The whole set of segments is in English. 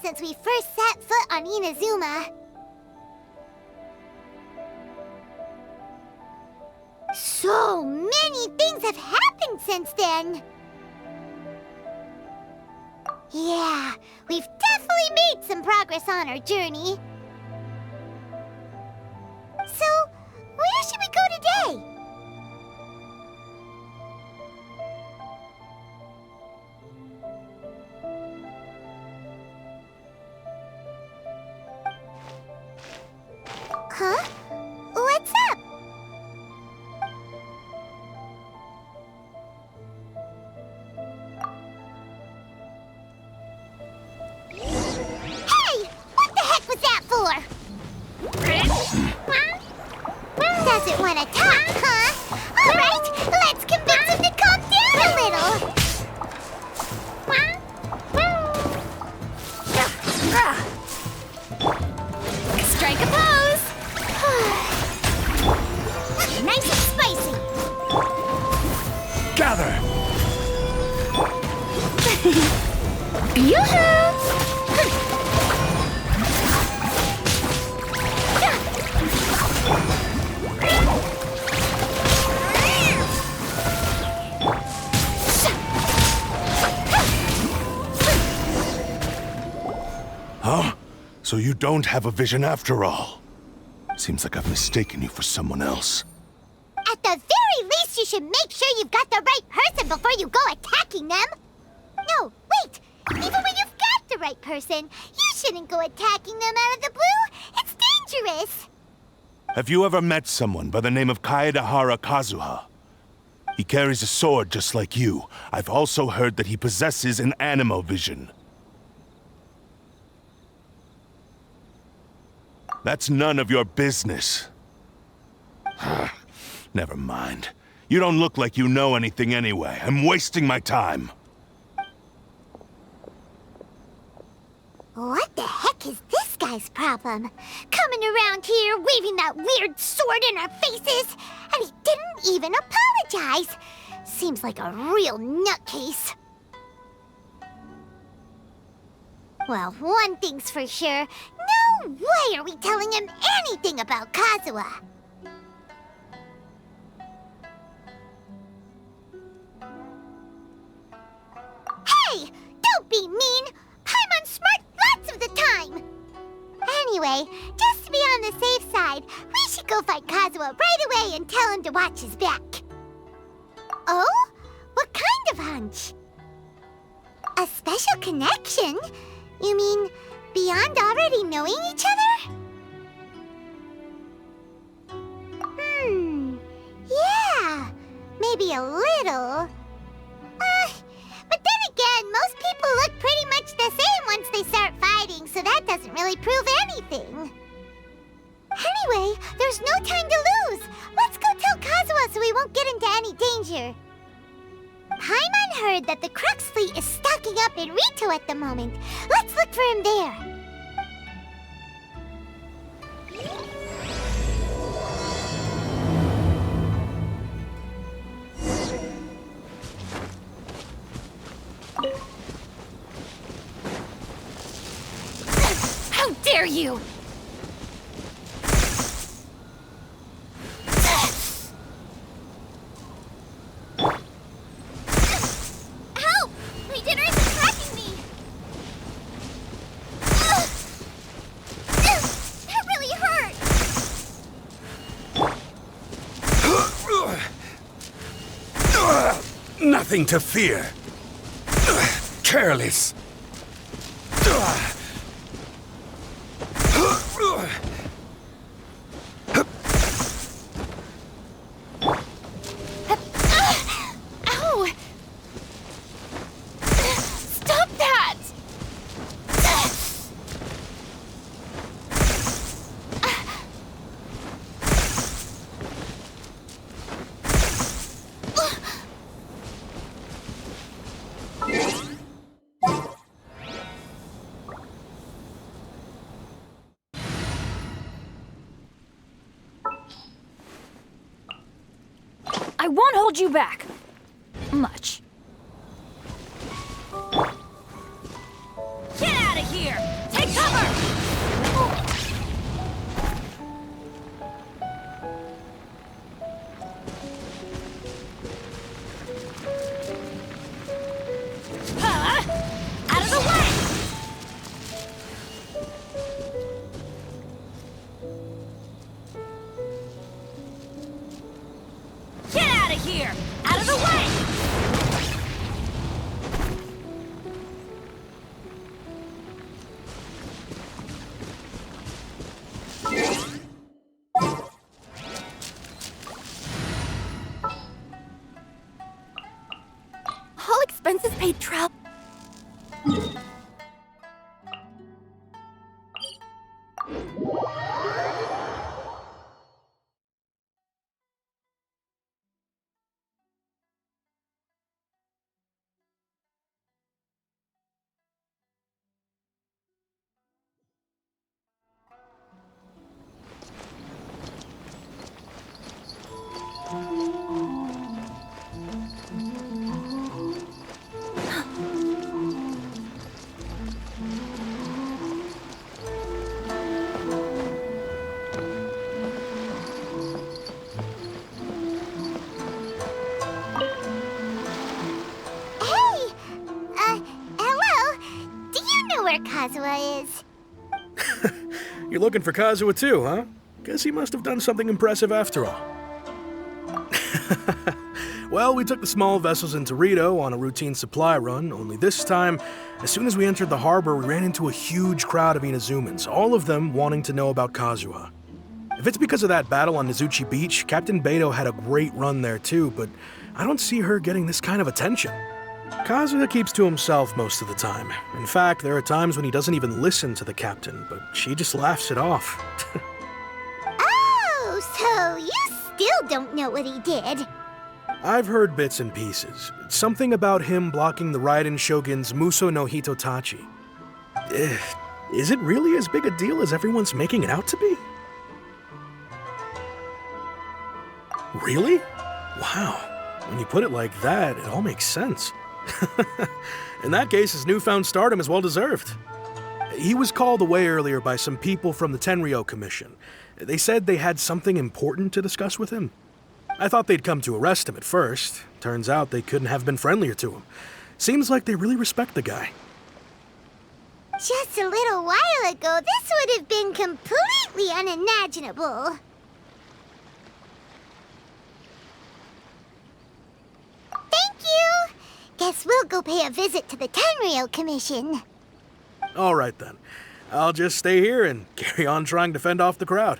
Since we first set foot on Inazuma. So many things have happened since then. Yeah, we've definitely made some progress on our journey. So, where should we go today? Huh? What's up? Hey! What the heck was that for? Doesn't want to talk, huh? All right, let's convince him to calm down a little. Strike a pose. Nice and spicy. Gather! Yoo-hoo! Huh? So you don't have a vision after all? Seems like I've mistaken you for someone else. At the very least, you should make sure you've got the right person before you go attacking them. No, wait. Even when you've got the right person, you shouldn't go attacking them out of the blue. It's dangerous. Have you ever met someone by the name of Kaedehara Kazuha? He carries a sword just like you. I've also heard that he possesses an animo vision. That's none of your business. Never mind. You don't look like you know anything anyway. I'm wasting my time. What the heck is this guy's problem? Coming around here, waving that weird sword in our faces, and he didn't even apologize. Seems like a real nutcase. Well, one thing's for sure. No way are we telling him anything about Kazuha. Hey! Don't be mean! Paimon smart lots of the time! Anyway, just to be on the safe side, we should go find Kazuha right away and tell him to watch his back. Oh? What kind of hunch? A special connection? You mean beyond already knowing each other? Yeah, maybe a little. But then again, most people look pretty much the same once they start fighting, so that doesn't really prove anything. Anyway, there's no time to lose. Let's go tell Kazuha so we won't get into any danger. Paimon heard that the Crux fleet is stocking up in Rito at the moment. Let's look for him there. How dare you! nothing to fear. Careless. Ow! Stop that! I won't hold you back. Much. Get out of here! Take cover! Huh? Out of the way! Get out of here! Out of the way! All expenses paid travel. Where Kazuha is. You're looking for Kazuha too, huh? Guess he must have done something impressive after all. Well, we took the small vessels into Rito on a routine supply run, only this time, as soon as we entered the harbor, we ran into a huge crowd of Inazumans, all of them wanting to know about Kazuha. If it's because of that battle on Nizuchi Beach, Captain Beto had a great run there too, but I don't see her getting this kind of attention. Kazuha keeps to himself most of the time. In fact, there are times when he doesn't even listen to the captain, but she just laughs it off. Oh, so you still don't know what he did? I've heard bits and pieces. Something about him blocking the Raiden Shogun's Muso no Hitotachi. Is it really as big a deal as everyone's making it out to be? Really? Wow. When you put it like that, it all makes sense. In that case, his newfound stardom is well deserved. He was called away earlier by some people from the Tenryou Commission. They said they had something important to discuss with him. I thought they'd come to arrest him at first. Turns out they couldn't have been friendlier to him. Seems like they really respect the guy. Just a little while ago, this would have been completely unimaginable. Thank you! Guess we'll go pay a visit to the Tenryou Commission. All right then. I'll just stay here and carry on trying to fend off the crowd.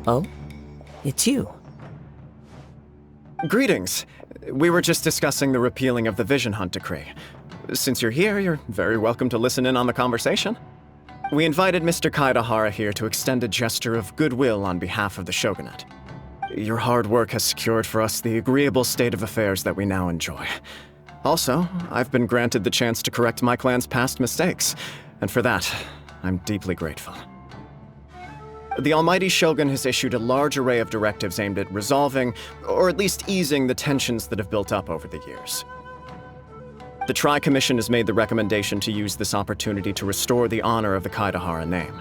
Oh? It's you. Greetings. We were just discussing the repealing of the Vision Hunt Decree. Since you're here, you're very welcome to listen in on the conversation. We invited Mr. Kaedehara here to extend a gesture of goodwill on behalf of the Shogunate. Your hard work has secured for us the agreeable state of affairs that we now enjoy. Also, I've been granted the chance to correct my clan's past mistakes, and for that, I'm deeply grateful. The Almighty Shogun has issued a large array of directives aimed at resolving, or at least easing, the tensions that have built up over the years. The Tri-Commission has made the recommendation to use this opportunity to restore the honor of the Kaedehara name.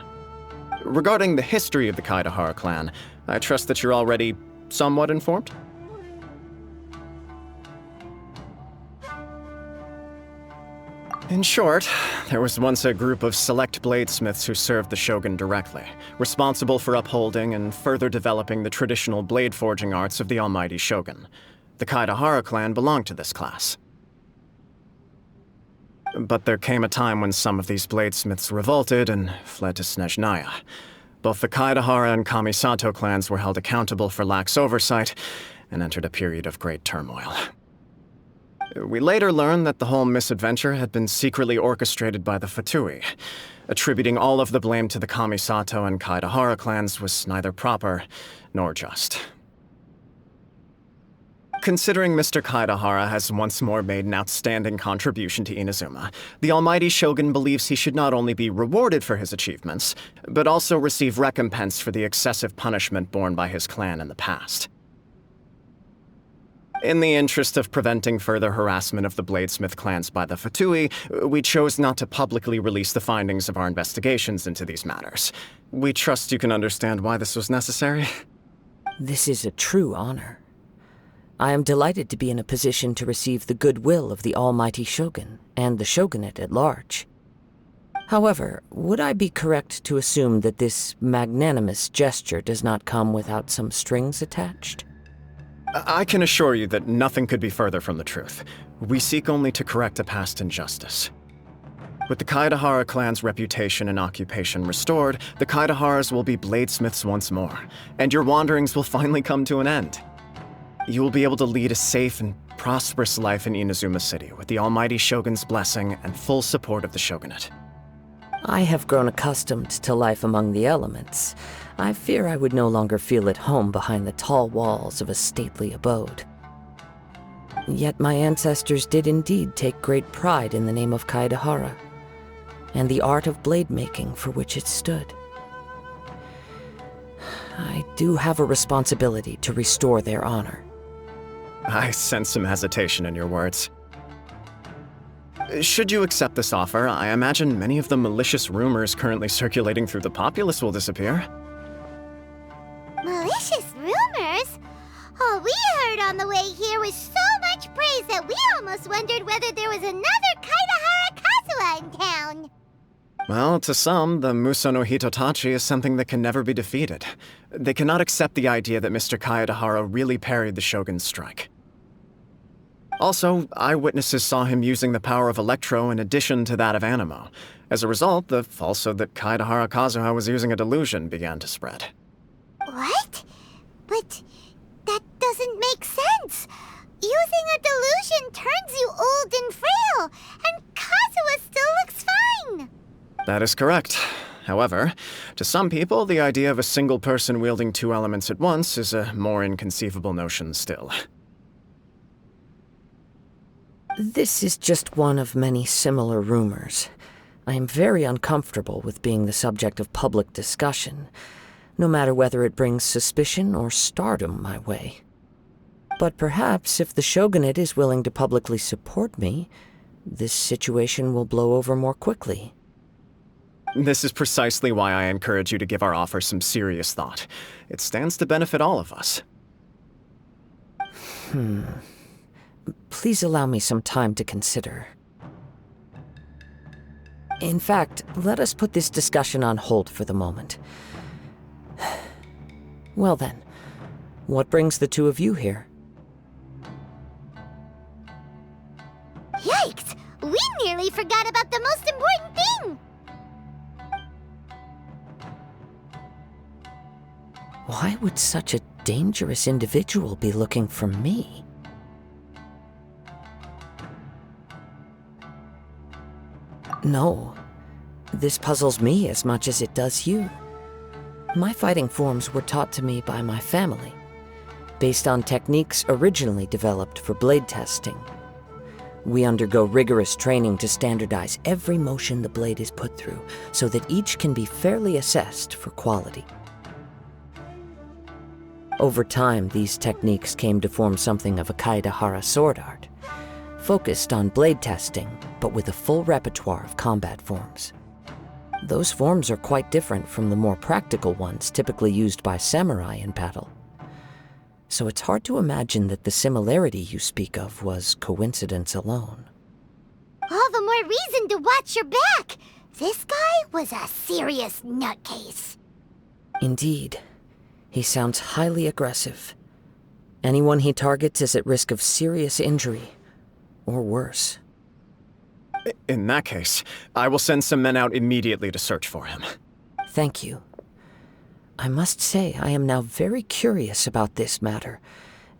Regarding the history of the Kaedehara clan, I trust that you're already somewhat informed? In short, there was once a group of select bladesmiths who served the Shogun directly, responsible for upholding and further developing the traditional blade forging arts of the Almighty Shogun. The Kaedehara clan belonged to this class. But there came a time when some of these bladesmiths revolted and fled to Snezhnaya. Both the Kaedehara and Kamisato clans were held accountable for lax oversight and entered a period of great turmoil. We later learned that the whole misadventure had been secretly orchestrated by the Fatui. Attributing all of the blame to the Kamisato and Kaedehara clans was neither proper nor just. Considering Mr. Kaedehara has once more made an outstanding contribution to Inazuma, the Almighty Shogun believes he should not only be rewarded for his achievements, but also receive recompense for the excessive punishment borne by his clan in the past. In the interest of preventing further harassment of the bladesmith clans by the Fatui, we chose not to publicly release the findings of our investigations into these matters. We trust you can understand why this was necessary. This is a true honor. I am delighted to be in a position to receive the goodwill of the Almighty Shogun and the Shogunate at large. However, would I be correct to assume that this magnanimous gesture does not come without some strings attached? I can assure you that nothing could be further from the truth. We seek only to correct a past injustice. With the Kaedehara clan's reputation and occupation restored, the Kaedeharas will be bladesmiths once more, and your wanderings will finally come to an end. You will be able to lead a safe and prosperous life in Inazuma City with the Almighty Shogun's blessing and full support of the Shogunate. I have grown accustomed to life among the elements. I fear I would no longer feel at home behind the tall walls of a stately abode. Yet my ancestors did indeed take great pride in the name of Kaedehara, and the art of blade making for which it stood. I do have a responsibility to restore their honor. I sense some hesitation in your words. Should you accept this offer, I imagine many of the malicious rumors currently circulating through the populace will disappear. Malicious rumors? All we heard on the way here was so much praise that we almost wondered whether there was another Kaedehara Kazuha in town. Well, to some, the Muso no Hitotachi is something that can never be defeated. They cannot accept the idea that Mr. Kaedehara really parried the Shogun's strike. Also, eyewitnesses saw him using the power of Electro in addition to that of Animo. As a result, the falsehood that Kaedehara Kazuha was using a delusion began to spread. What? But that doesn't make sense. Using a delusion turns you old and frail, and Kazuha still looks fine. That is correct. However, to some people, the idea of a single person wielding two elements at once is a more inconceivable notion still. This is just one of many similar rumors. I am very uncomfortable with being the subject of public discussion, no matter whether it brings suspicion or stardom my way. But perhaps if the Shogunate is willing to publicly support me, this situation will blow over more quickly. This is precisely why I encourage you to give our offer some serious thought. It stands to benefit all of us. Please allow me some time to consider. In fact, let us put this discussion on hold for the moment. Well then, what brings the two of you here? Yikes! We nearly forgot about the most important thing! Why would such a dangerous individual be looking for me? No, this puzzles me as much as it does you. My fighting forms were taught to me by my family, based on techniques originally developed for blade testing. We undergo rigorous training to standardize every motion the blade is put through, so that each can be fairly assessed for quality. Over time, these techniques came to form something of a Kaedehara sword art, focused on blade testing, but with a full repertoire of combat forms. Those forms are quite different from the more practical ones typically used by samurai in battle. So it's hard to imagine that the similarity you speak of was coincidence alone. All the more reason to watch your back! This guy was a serious nutcase. Indeed. He sounds highly aggressive. Anyone he targets is at risk of serious injury, or worse. In that case, I will send some men out immediately to search for him. Thank you. I must say I am now very curious about this matter,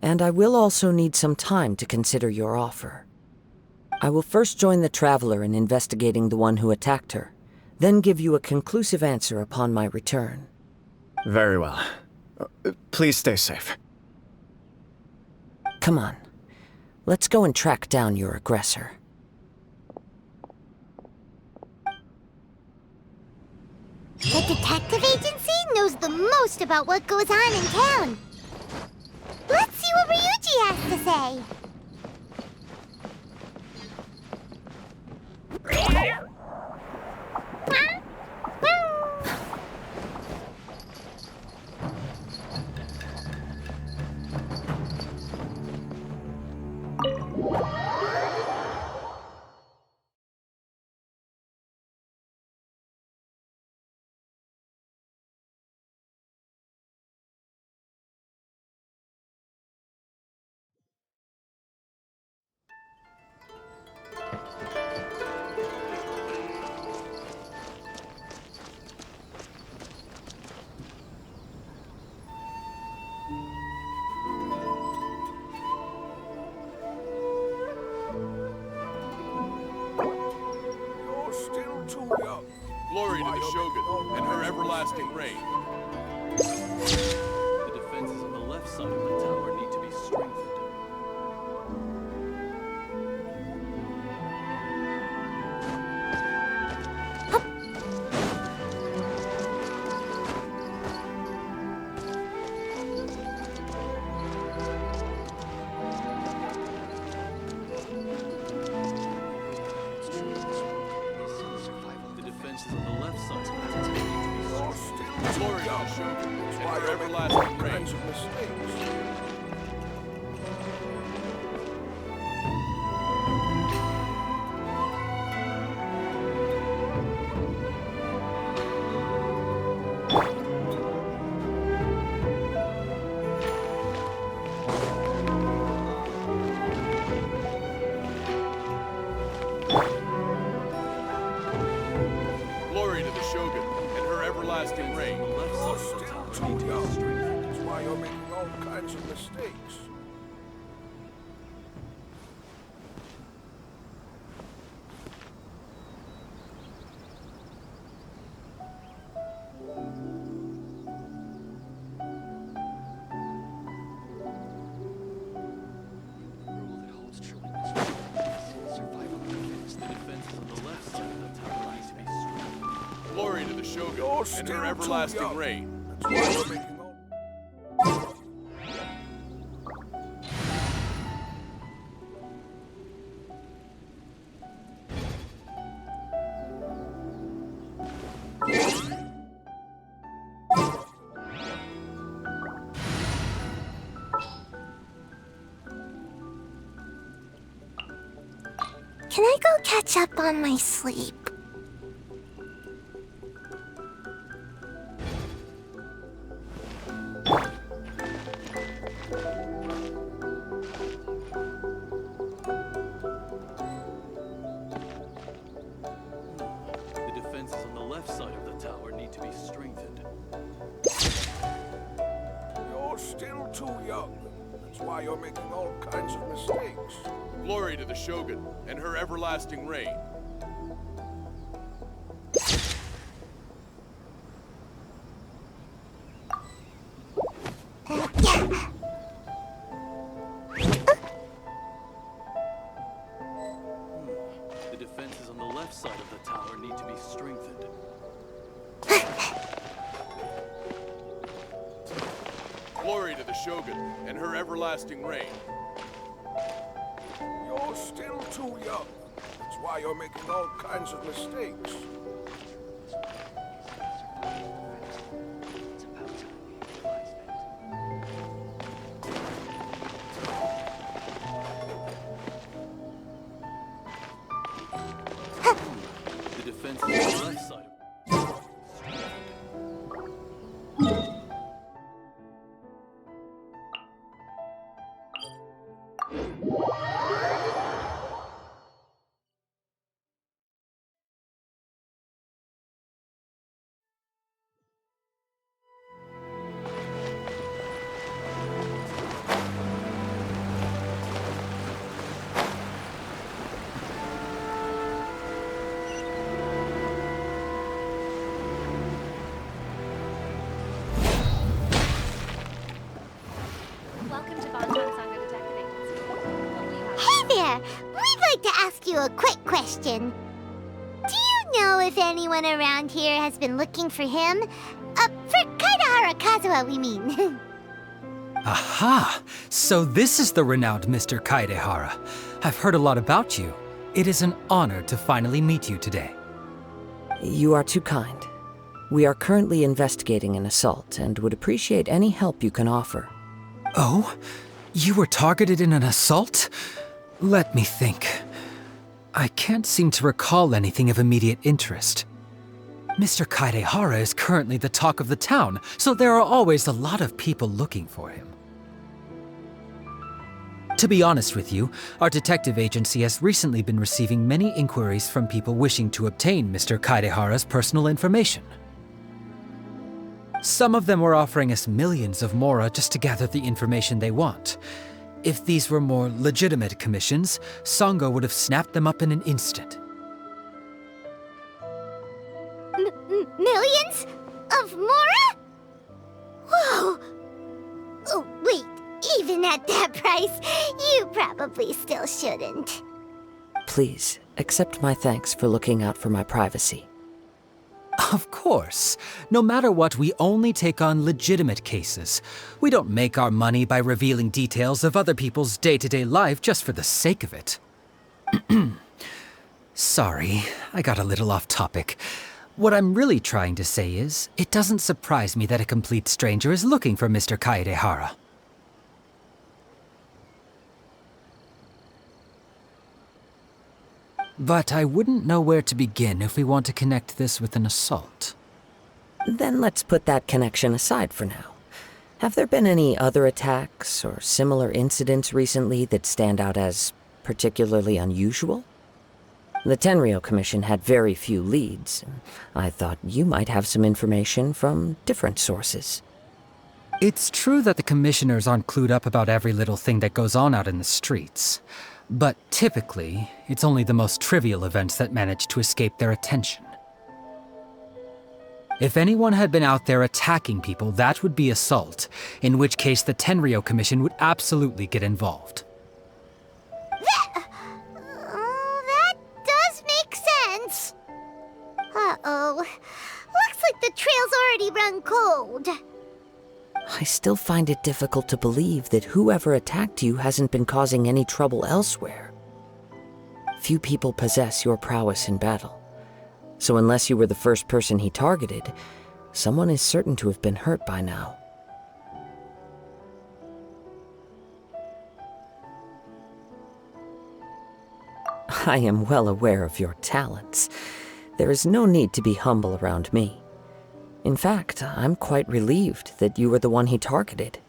and I will also need some time to consider your offer. I will first join the Traveler in investigating the one who attacked her, then give you a conclusive answer upon my return. Very well. Please stay safe. Come on. Let's go and track down your aggressor. The detective agency knows the most about what goes on in town. Let's see what Ryuji has to say. Glory to the Shogun and her everlasting reign. The defenses on the left side of the tower need to be strengthened. Glory to the Shogun and her everlasting reign. Glory to the Shogun and her everlasting reign. You're still too young. That's why you're making all kinds of mistakes. Glory to the Shogun You're and still her too everlasting young. reign. That's why you're making all... Can I go catch up on my sleep? The defenses on the left side of the tower need to be strengthened. You're still too young. That's why you're making all kinds of mistakes. Glory to the Shogun and her everlasting reign. The defenses on the left side of the tower need to be strengthened. Glory to the Shogun and her everlasting reign. You're still too young. That's why you're making all kinds of mistakes. The defenses on the left side. Welcome to Bonton Sangha Detective Agency. What will you have? Hey there! We'd like to ask you a quick question. Do you know if anyone around here has been looking for him? For Kaedehara Kazuha, we mean. Aha! So this is the renowned Mr. Kaedehara. I've heard a lot about you. It is an honor to finally meet you today. You are too kind. We are currently investigating an assault and would appreciate any help you can offer. Oh? You were targeted in an assault? Let me think. I can't seem to recall anything of immediate interest. Mr. Kaedehara is currently the talk of the town, so there are always a lot of people looking for him. To be honest with you, our detective agency has recently been receiving many inquiries from people wishing to obtain Mr. Kaedehara's personal information. Some of them were offering us millions of mora just to gather the information they want. If these were more legitimate commissions, Sangha would have snapped them up in an instant. Millions? Of mora? Whoa! Oh, wait. Even at that price, you probably still shouldn't. Please, accept my thanks for looking out for my privacy. Of course. No matter what, we only take on legitimate cases. We don't make our money by revealing details of other people's day-to-day life just for the sake of it. Sorry, I got a little off topic. What I'm really trying to say is, it doesn't surprise me that a complete stranger is looking for Mr. Kaedehara. But I wouldn't know where to begin if we want to connect this with an assault. Then let's put that connection aside for now. Have there been any other attacks or similar incidents recently that stand out as particularly unusual? The Tenryou Commission had very few leads. I thought you might have some information from different sources. It's true that the commissioners aren't clued up about every little thing that goes on out in the streets. But typically, it's only the most trivial events that manage to escape their attention. If anyone had been out there attacking people, that would be assault, in which case the Tenryou Commission would absolutely get involved. That does make sense. Uh-oh. Looks like the trail's already run cold. I still find it difficult to believe that whoever attacked you hasn't been causing any trouble elsewhere. Few people possess your prowess in battle. So unless you were the first person he targeted, someone is certain to have been hurt by now. I am well aware of your talents. There is no need to be humble around me. In fact, I'm quite relieved that you were the one he targeted.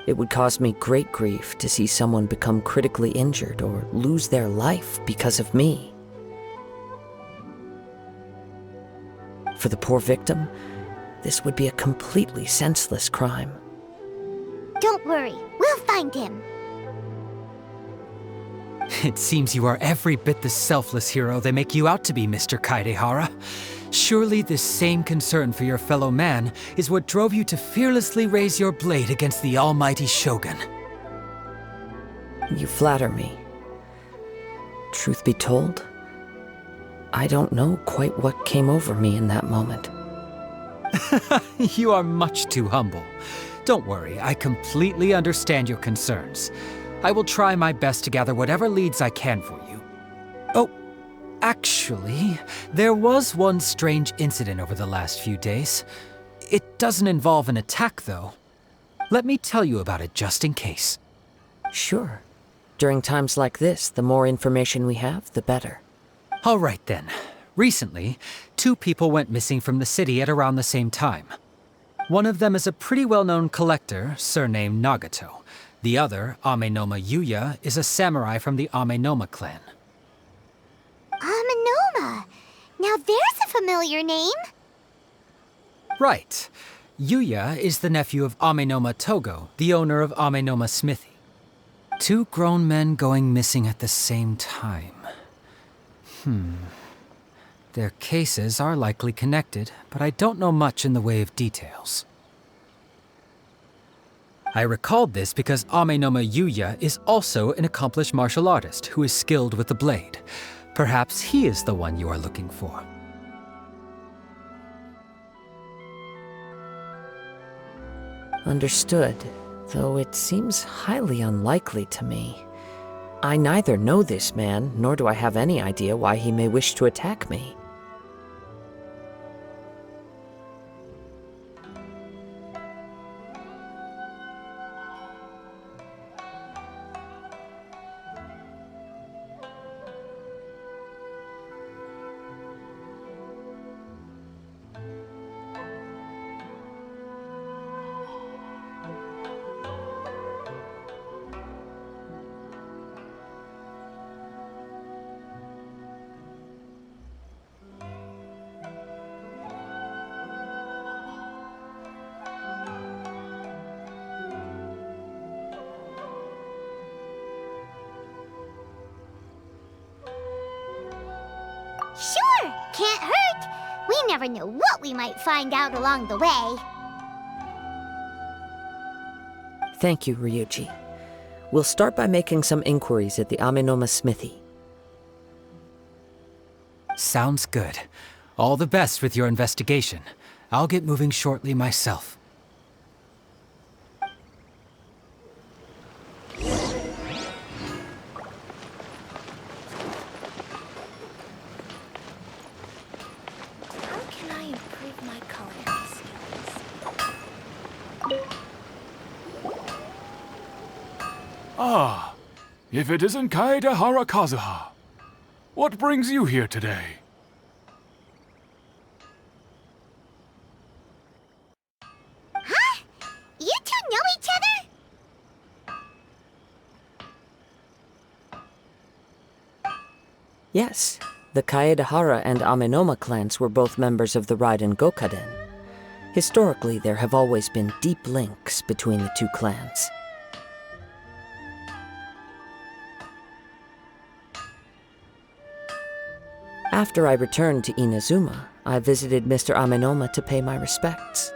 It would cause me great grief to see someone become critically injured or lose their life because of me. For the poor victim, this would be a completely senseless crime. Don't worry, we'll find him. It seems you are every bit the selfless hero they make you out to be, Mr. Kaedehara. Surely this same concern for your fellow man is what drove you to fearlessly raise your blade against the almighty Shogun. You flatter me. Truth be told, I don't know quite what came over me in that moment. You are much too humble. Don't worry, I completely understand your concerns. I will try my best to gather whatever leads I can for you. Oh, actually, there was one strange incident over the last few days. It doesn't involve an attack, though. Let me tell you about it just in case. Sure. During times like this, the more information we have, the better. All right then. Recently, 2 people went missing from the city at around the same time. One of them is a pretty well-known collector, surnamed Nagato. The other, Amenoma Yuya, is a samurai from the Amenoma clan. Amenoma! Now there's a familiar name. Right. Yuya is the nephew of Amenoma Togo, the owner of Amenoma Smithy. 2 grown men going missing at the same time. Their cases are likely connected, but I don't know much in the way of details. I recalled this because Amenoma Yuya is also an accomplished martial artist who is skilled with the blade. Perhaps he is the one you are looking for. Understood, though it seems highly unlikely to me. I neither know this man, nor do I have any idea why he may wish to attack me. Sure, can't hurt. We never know what we might find out along the way. Thank you, Ryuji. We'll start by making some inquiries at the Amenoma Smithy. Sounds good. All the best with your investigation. I'll get moving shortly myself. How can I improve my culinary skills? Ah, if it isn't Kaedehara Kazuha. What brings you here today? Huh? You two know each other? Yes, the Kaedehara and Amenoma clans were both members of the Raiden Gokaden. Historically, there have always been deep links between the 2 clans. After I returned to Inazuma, I visited Mr. Amenoma to pay my respects.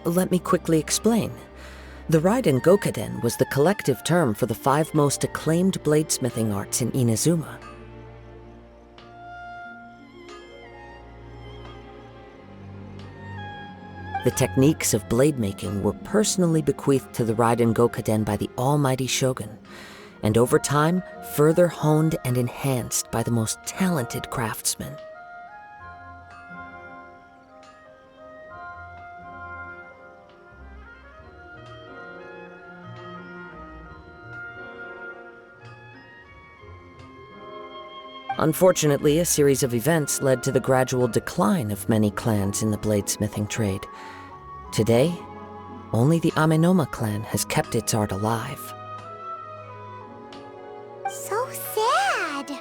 Let me quickly explain. The Raiden Gokaden was the collective term for the 5 most acclaimed bladesmithing arts in Inazuma. The techniques of blade making were personally bequeathed to the Raiden Gokaden by the almighty Shogun, and over time, further honed and enhanced by the most talented craftsmen. Unfortunately, a series of events led to the gradual decline of many clans in the bladesmithing trade. Today, only the Amenoma clan has kept its art alive. So sad.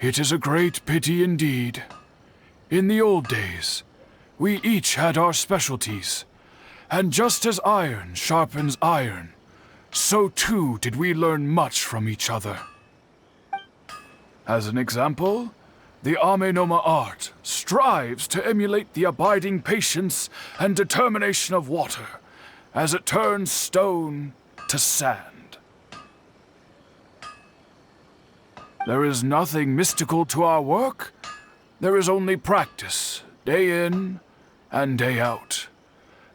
It is a great pity indeed. In the old days, we each had our specialties, and just as iron sharpens iron, so too did we learn much from each other. As an example, the Amenoma art strives to emulate the abiding patience and determination of water as it turns stone to sand. There is nothing mystical to our work. There is only practice, day in and day out,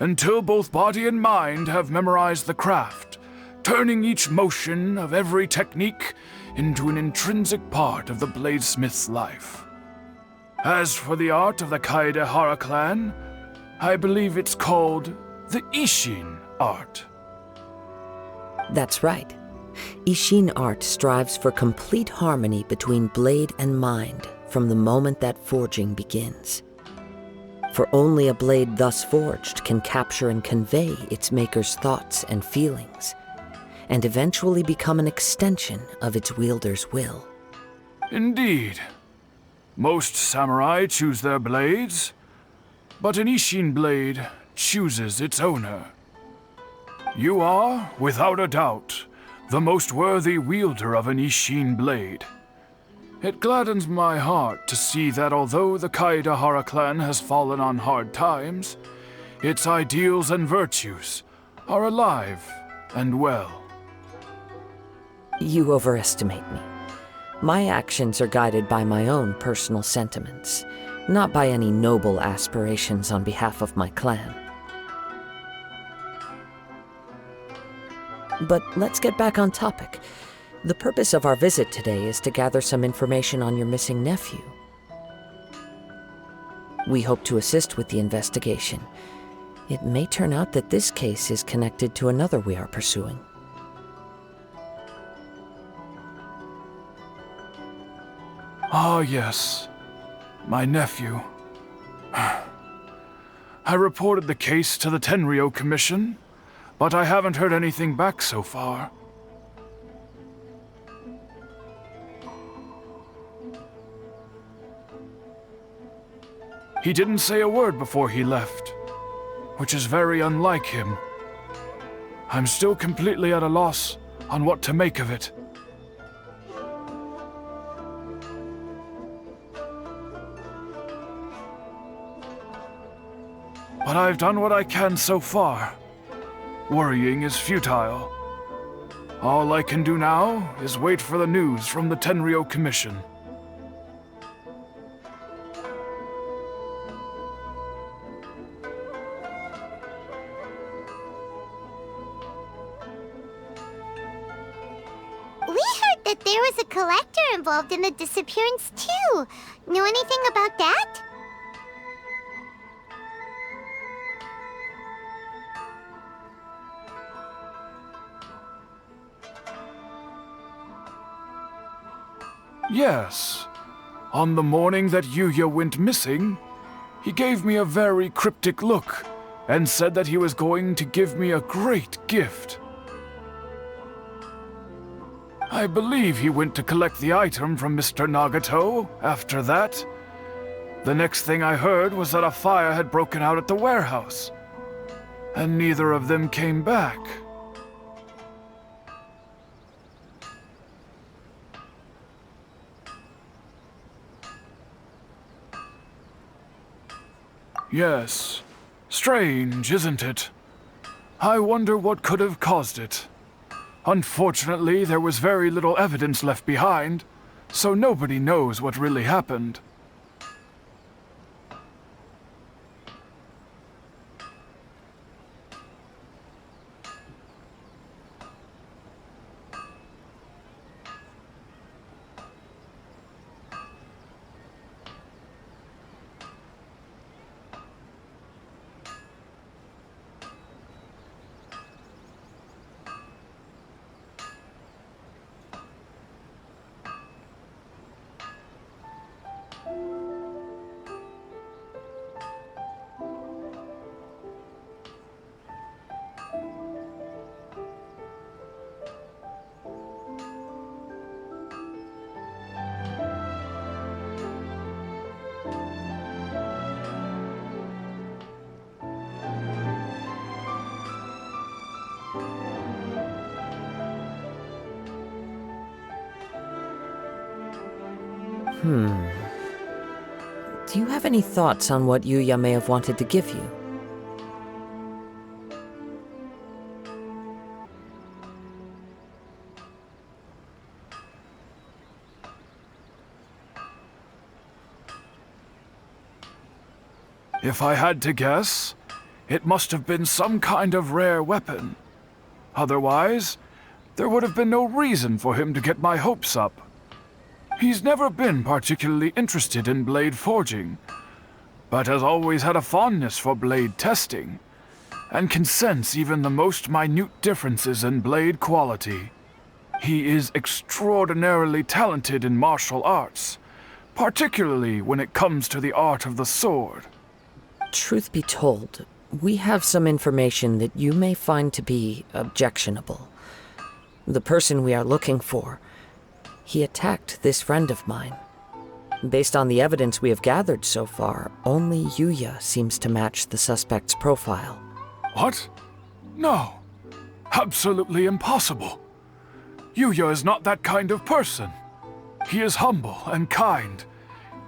until both body and mind have memorized the craft, turning each motion of every technique into an intrinsic part of the bladesmith's life. As for the art of the Kaedehara clan, I believe it's called the Ishin art. That's right. Ishin art strives for complete harmony between blade and mind from the moment that forging begins. For only a blade thus forged can capture and convey its maker's thoughts and feelings, and eventually become an extension of its wielder's will. Indeed. Most samurai choose their blades, but an Ishin blade chooses its owner. You are, without a doubt, the most worthy wielder of an Ishin blade. It gladdens my heart to see that although the Kaedehara clan has fallen on hard times, its ideals and virtues are alive and well. You overestimate me. My actions are guided by my own personal sentiments, not by any noble aspirations on behalf of my clan. But let's get back on topic. The purpose of our visit today is to gather some information on your missing nephew. We hope to assist with the investigation. It may turn out that this case is connected to another we are pursuing. Ah, yes. My nephew. I reported the case to the Tenryou Commission, but I haven't heard anything back so far. He didn't say a word before he left, which is very unlike him. I'm still completely at a loss on what to make of it. But I've done what I can so far. Worrying is futile. All I can do now is wait for the news from the Tenryou Commission. We heard that there was a collector involved in the disappearance too. Know anything about that? Yes. On the morning that Yuya went missing, he gave me a very cryptic look and said that he was going to give me a great gift. I believe he went to collect the item from Mr. Nagato after that. The next thing I heard was that a fire had broken out at the warehouse, and neither of them came back. Yes. Strange, isn't it? I wonder what could have caused it. Unfortunately, there was very little evidence left behind, so nobody knows what really happened. Do you have any thoughts on what Yuya may have wanted to give you? If I had to guess, it must have been some kind of rare weapon. Otherwise, there would have been no reason for him to get my hopes up. He's never been particularly interested in blade forging, but has always had a fondness for blade testing, and can sense even the most minute differences in blade quality. He is extraordinarily talented in martial arts, particularly when it comes to the art of the sword. Truth be told, we have some information that you may find to be objectionable. The person we are looking for, he attacked this friend of mine. Based on the evidence we have gathered so far, only Yuya seems to match the suspect's profile. What? No. Absolutely impossible. Yuya is not that kind of person. He is humble and kind.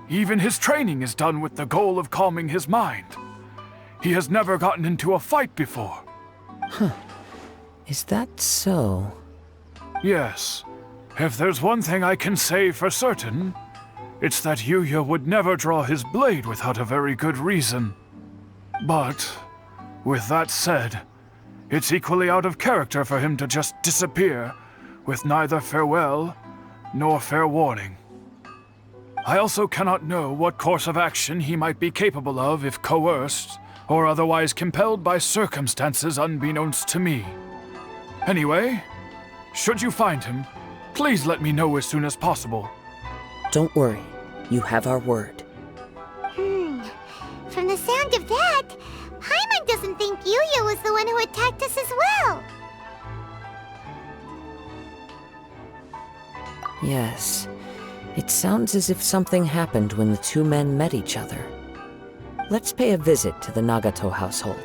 Even his training is done with the goal of calming his mind. He has never gotten into a fight before. Huh. Is that so? Yes. If there's one thing I can say for certain, it's that Yuya would never draw his blade without a very good reason. But, with that said, it's equally out of character for him to just disappear, with neither farewell nor fair warning. I also cannot know what course of action he might be capable of if coerced, or otherwise compelled by circumstances unbeknownst to me. Anyway, should you find him, please let me know as soon as possible. Don't worry, you have our word. From the sound of that, Paimon doesn't think Yuya was the one who attacked us as well. Yes. It sounds as if something happened when the two men met each other. Let's pay a visit to the Nagato household.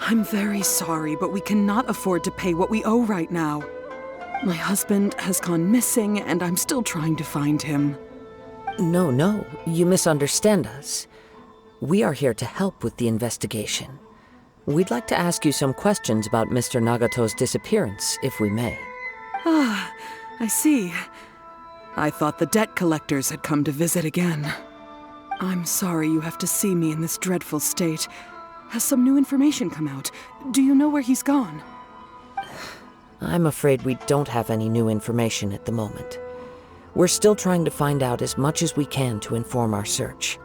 I'm very sorry, but we cannot afford to pay what we owe right now. My husband has gone missing, and I'm still trying to find him. No, you misunderstand us. We are here to help with the investigation. We'd like to ask you some questions about Mr. Nagato's disappearance, if we may. Ah, I see. I thought the debt collectors had come to visit again. I'm sorry you have to see me in this dreadful state. Has some new information come out? Do you know where he's gone? I'm afraid we don't have any new information at the moment. We're still trying to find out as much as we can to inform our search.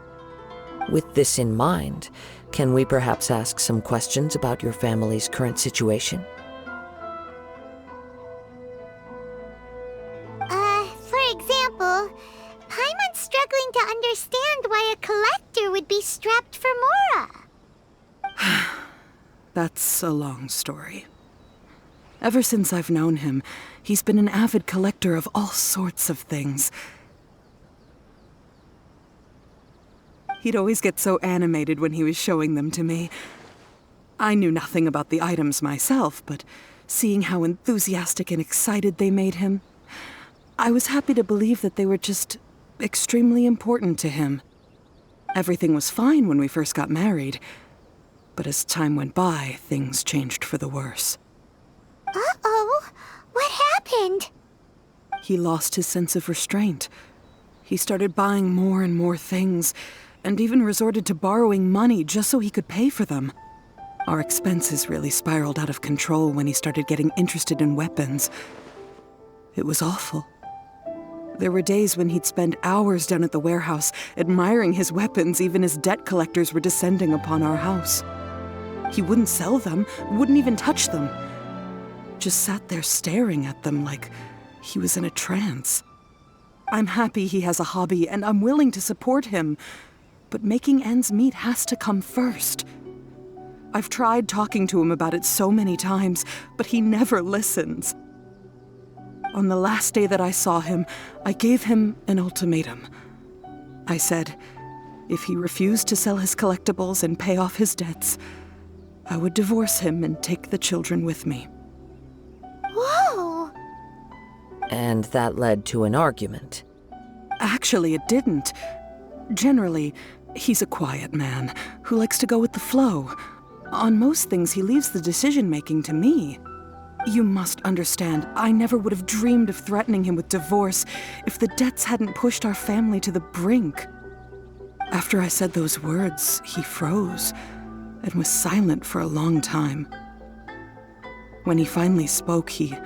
With this in mind, can we perhaps ask some questions about your family's current situation? For example, Paimon's struggling to understand why a collector would be strapped for Mora. That's a long story. Ever since I've known him, he's been an avid collector of all sorts of things. He'd always get so animated when he was showing them to me. I knew nothing about the items myself, but seeing how enthusiastic and excited they made him, I was happy to believe that they were just extremely important to him. Everything was fine when we first got married, but as time went by, things changed for the worse. Uh-oh! What happened? He lost his sense of restraint. He started buying more and more things, and even resorted to borrowing money just so he could pay for them. Our expenses really spiraled out of control when he started getting interested in weapons. It was awful. There were days when he'd spend hours down at the warehouse admiring his weapons even as debt collectors were descending upon our house. He wouldn't sell them, wouldn't even touch them. Just sat there staring at them like he was in a trance. I'm happy he has a hobby and I'm willing to support him, but making ends meet has to come first. I've tried talking to him about it so many times, but he never listens. On the last day that I saw him, I gave him an ultimatum. I said, if he refused to sell his collectibles and pay off his debts, I would divorce him and take the children with me. Whoa! And that led to an argument. Actually, it didn't. Generally, he's a quiet man who likes to go with the flow. On most things, he leaves the decision-making to me. You must understand, I never would have dreamed of threatening him with divorce if the debts hadn't pushed our family to the brink. After I said those words, he froze and was silent for a long time. When he finally spoke, he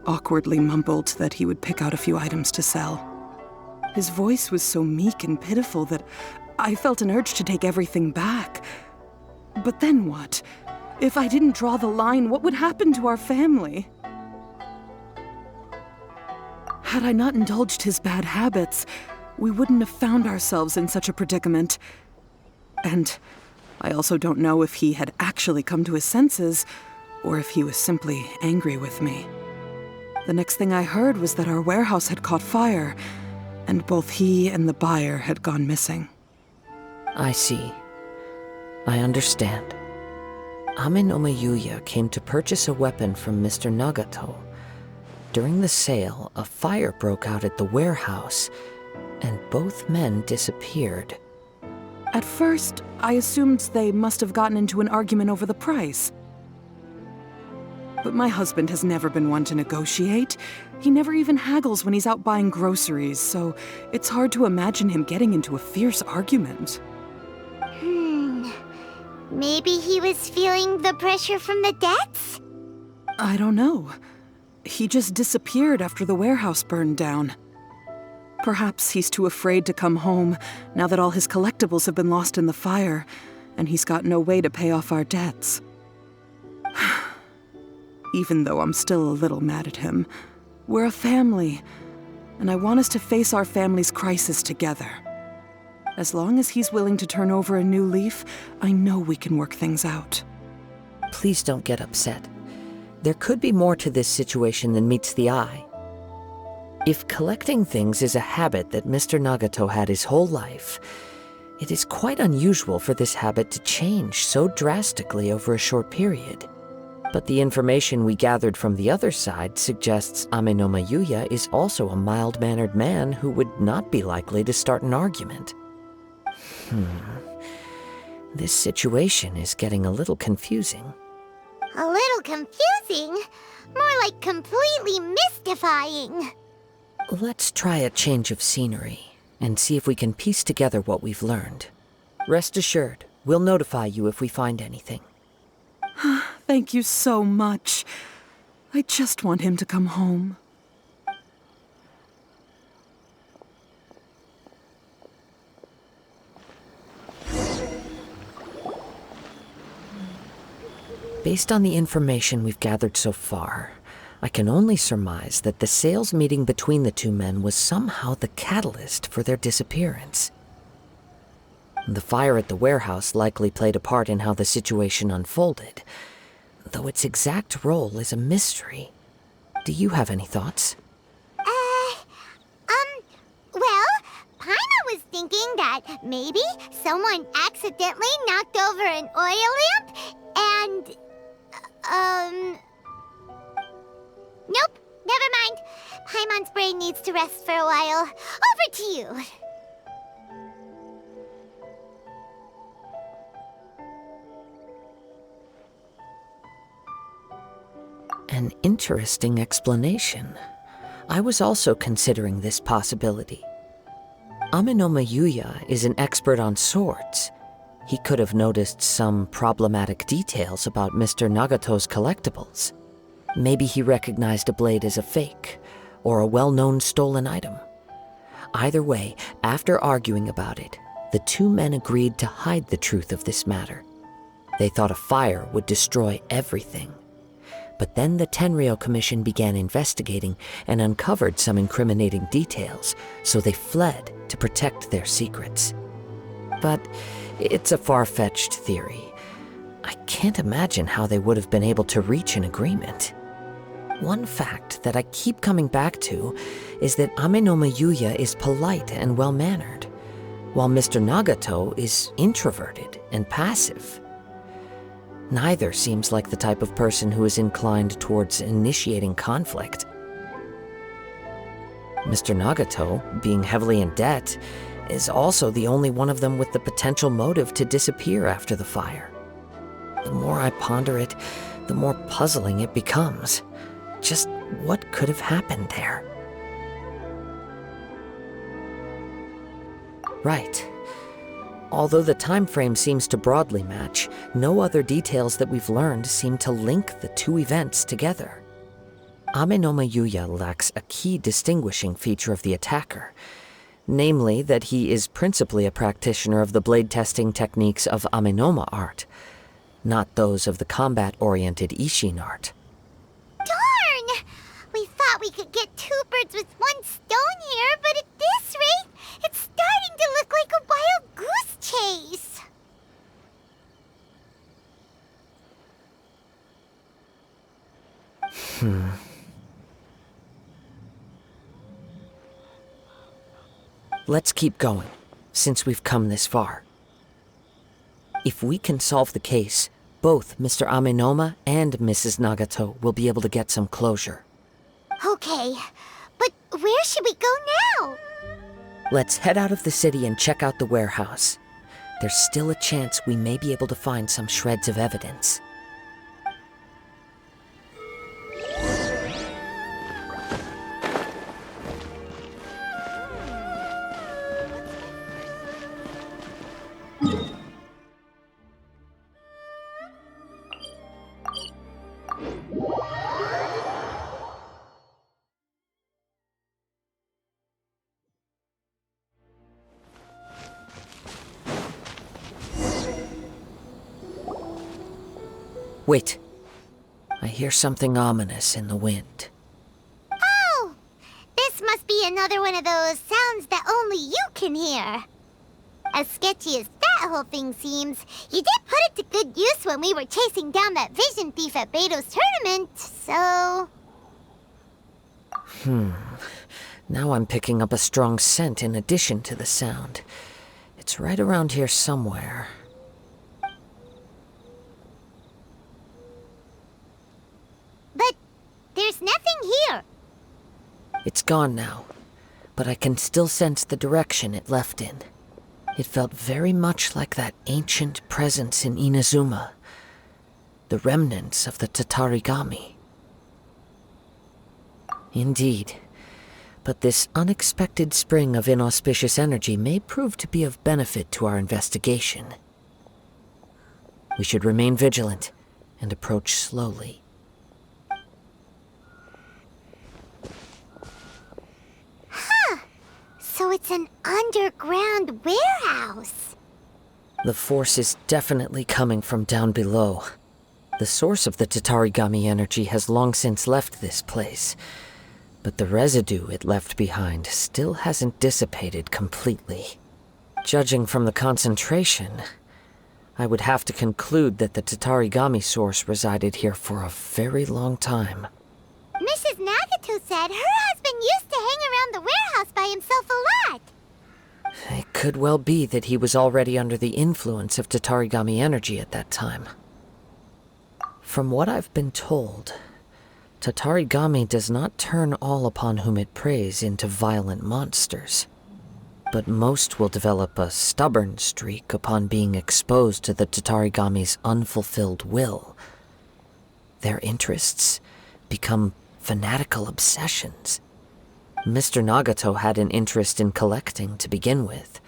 awkwardly mumbled that he would pick out a few items to sell. His voice was so meek and pitiful that I felt an urge to take everything back. But then what? If I didn't draw the line, what would happen to our family? Had I not indulged his bad habits, we wouldn't have found ourselves in such a predicament. And I also don't know if he had actually come to his senses, or if he was simply angry with me. The next thing I heard was that our warehouse had caught fire, and both he and the buyer had gone missing. I see. I understand. Ame no Mayuya came to purchase a weapon from Mr. Nagato. During the sale, a fire broke out at the warehouse, and both men disappeared. At first, I assumed they must have gotten into an argument over the price. But my husband has never been one to negotiate. He never even haggles when he's out buying groceries, so it's hard to imagine him getting into a fierce argument. Maybe he was feeling the pressure from the debts? I don't know. He just disappeared after the warehouse burned down. Perhaps he's too afraid to come home now that all his collectibles have been lost in the fire, and he's got no way to pay off our debts. Even though I'm still a little mad at him, we're a family, and I want us to face our family's crisis together. As long as he's willing to turn over a new leaf, I know we can work things out. Please don't get upset. There could be more to this situation than meets the eye. If collecting things is a habit that Mr. Nagato had his whole life, it is quite unusual for this habit to change so drastically over a short period. But the information we gathered from the other side suggests Ame no Mayuya is also a mild-mannered man who would not be likely to start an argument. This situation is getting a little confusing. A little confusing? More like completely mystifying. Let's try a change of scenery and see if we can piece together what we've learned. Rest assured, we'll notify you if we find anything. Thank you so much. I just want him to come home. Based on the information we've gathered so far, I can only surmise that the sales meeting between the two men was somehow the catalyst for their disappearance. The fire at the warehouse likely played a part in how the situation unfolded, though its exact role is a mystery. Do you have any thoughts? Well, Paimon was thinking that maybe someone accidentally knocked over an oil lamp and... Nope, never mind. Paimon's brain needs to rest for a while. Over to you. An interesting explanation. I was also considering this possibility. Amenoma Yuya is an expert on swords. He could have noticed some problematic details about Mr. Nagato's collectibles. Maybe he recognized a blade as a fake, or a well-known stolen item. Either way, after arguing about it, the two men agreed to hide the truth of this matter. They thought a fire would destroy everything. But then the Tenryou Commission began investigating and uncovered some incriminating details, so they fled to protect their secrets. But it's a far-fetched theory. I can't imagine how they would have been able to reach an agreement. One fact that I keep coming back to is that Amenoma Yuya is polite and well-mannered, while Mr. Nagato is introverted and passive. Neither seems like the type of person who is inclined towards initiating conflict. Mr. Nagato, being heavily in debt, is also the only one of them with the potential motive to disappear after the fire. The more I ponder it, the more puzzling it becomes. Just what could have happened there? Right. Although the time frame seems to broadly match, no other details that we've learned seem to link the two events together. Amenoma Yuya lacks a key distinguishing feature of the attacker, namely that he is principally a practitioner of the blade testing techniques of Amenoma art, not those of the combat-oriented Isshin art. Darn! We thought we could get two birds with one stone here, but at this rate, it's starting to look like a wild goose chase. Let's keep going, since we've come this far. If we can solve the case, both Mr. Amenoma and Mrs. Nagato will be able to get some closure. Okay, but where should we go now? Let's head out of the city and check out the warehouse. There's still a chance we may be able to find some shreds of evidence. Wait. I hear something ominous in the wind. Oh! This must be another one of those sounds that only you can hear. As sketchy as that whole thing seems, you did put it to good use when we were chasing down that vision thief at Beto's tournament, so... Now I'm picking up a strong scent in addition to the sound. It's right around here somewhere. But there's nothing here. It's gone now, but I can still sense the direction it left in. It felt very much like that ancient presence in Inazuma, the remnants of the Tatarigami. Indeed, but this unexpected spring of inauspicious energy may prove to be of benefit to our investigation. We should remain vigilant and approach slowly. So it's an underground warehouse. The force is definitely coming from down below. The source of the Tatarigami energy has long since left this place, but the residue it left behind still hasn't dissipated completely. Judging from the concentration, I would have to conclude that the Tatarigami source resided here for a very long time. Mrs. Nagato said her husband used to hang around the warehouse by himself a lot. It could well be that he was already under the influence of Tatarigami energy at that time. From what I've been told, Tatarigami does not turn all upon whom it preys into violent monsters, but most will develop a stubborn streak upon being exposed to the Tatarigami's unfulfilled will. Their interests become fanatical obsessions. Mr. Nagato had an interest in collecting to begin with.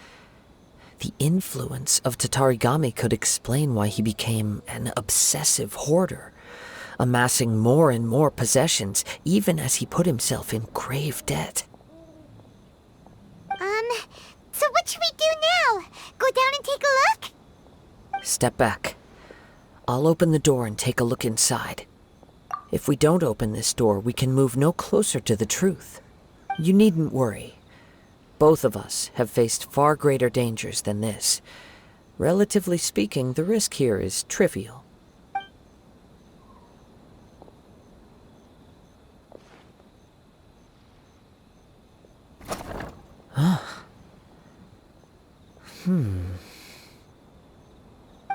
The influence of Tatarigami could explain why he became an obsessive hoarder, amassing more and more possessions, even as he put himself in grave debt. So what should we do now? Go down and take a look? Step back. I'll open the door and take a look inside. If we don't open this door, we can move no closer to the truth. You needn't worry. Both of us have faced far greater dangers than this. Relatively speaking, the risk here is trivial.